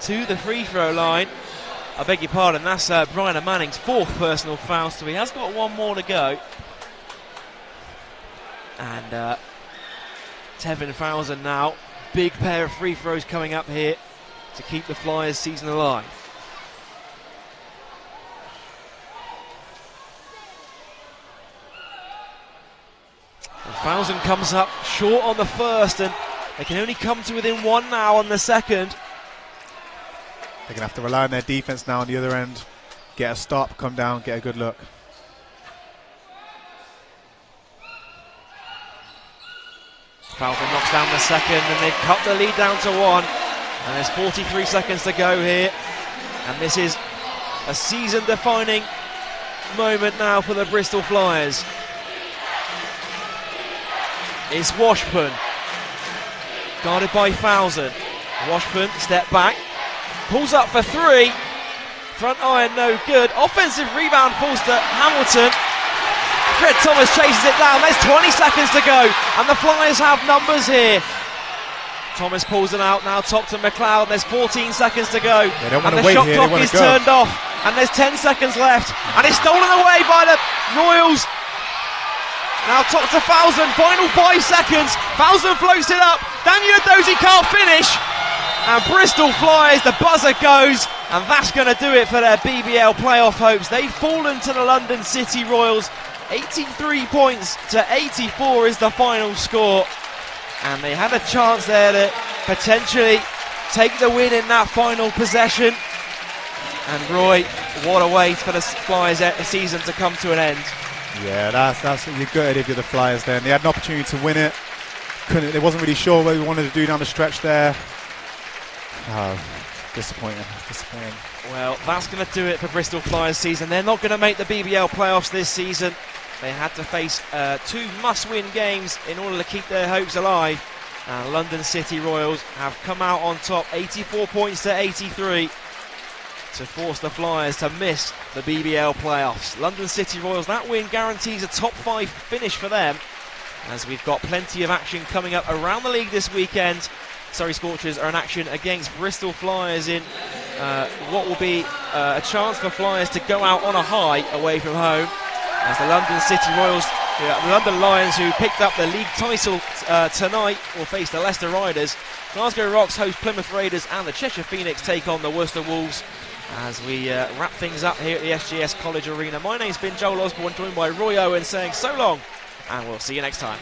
to the free throw line. I beg your pardon, that's Brian Manning's 4th personal foul, so he has got 1 more to go. And Tevin Fowler now, big pair of free throws coming up here to keep the Flyers season alive. And Fowler comes up short on the first, and they can only come to within 1 now on the second. They're going to have to rely on their defense now on the other end. Get a stop, come down, get a good look. Fowler knocks down the second, and they've cut the lead down to 1. And there's 43 seconds to go here. And this is a season-defining moment now for the Bristol Flyers. It's Washburn, guarded by Fowler. Washburn, step back, pulls up for 3. Front iron, no good. Offensive rebound falls to Hamilton. Fred Thomas chases it down. There's 20 seconds to go, and the Flyers have numbers here. Thomas pulls it out, now top to McLeod. There's 14 seconds to go, and the shot clock is turned off, and there's 10 seconds left, and it's stolen away by the Royals. Now top to Fowler, final 5 seconds. Fowler floats it up. Daniel Adozi can't finish, and Bristol Flyers, the buzzer goes, and that's going to do it for their BBL playoff hopes. They've fallen to the London City Royals. 83 points to 84 is the final score, and they had a chance there to potentially take the win in that final possession. And Roy, what a way for the Flyers season to come to an end. Yeah, that's you're gutted if you're the Flyers then. They had an opportunity to win it. They wasn't really sure what they wanted to do down the stretch there. Oh, disappointing. Well, that's going to do it for Bristol Flyers season. They're not going to make the BBL playoffs this season. They had to face 2 must-win games in order to keep their hopes alive. London City Royals have come out on top, 84 points to 83, to force the Flyers to miss the BBL playoffs. London City Royals, that win guarantees a top 5 finish for them, as we've got plenty of action coming up around the league this weekend. Surrey Scorchers are in action against Bristol Flyers in what will be a chance for Flyers to go out on a high away from home, as the London City Royals, the London Lions, who picked up the league title tonight, will face the Leicester Riders. Glasgow Rocks host Plymouth Raiders, and the Cheshire Phoenix take on the Worcester Wolves, as we wrap things up here at the SGS College Arena. My name's been Joel Osborne, joined by Roy Owen, saying so long, and we'll see you next time.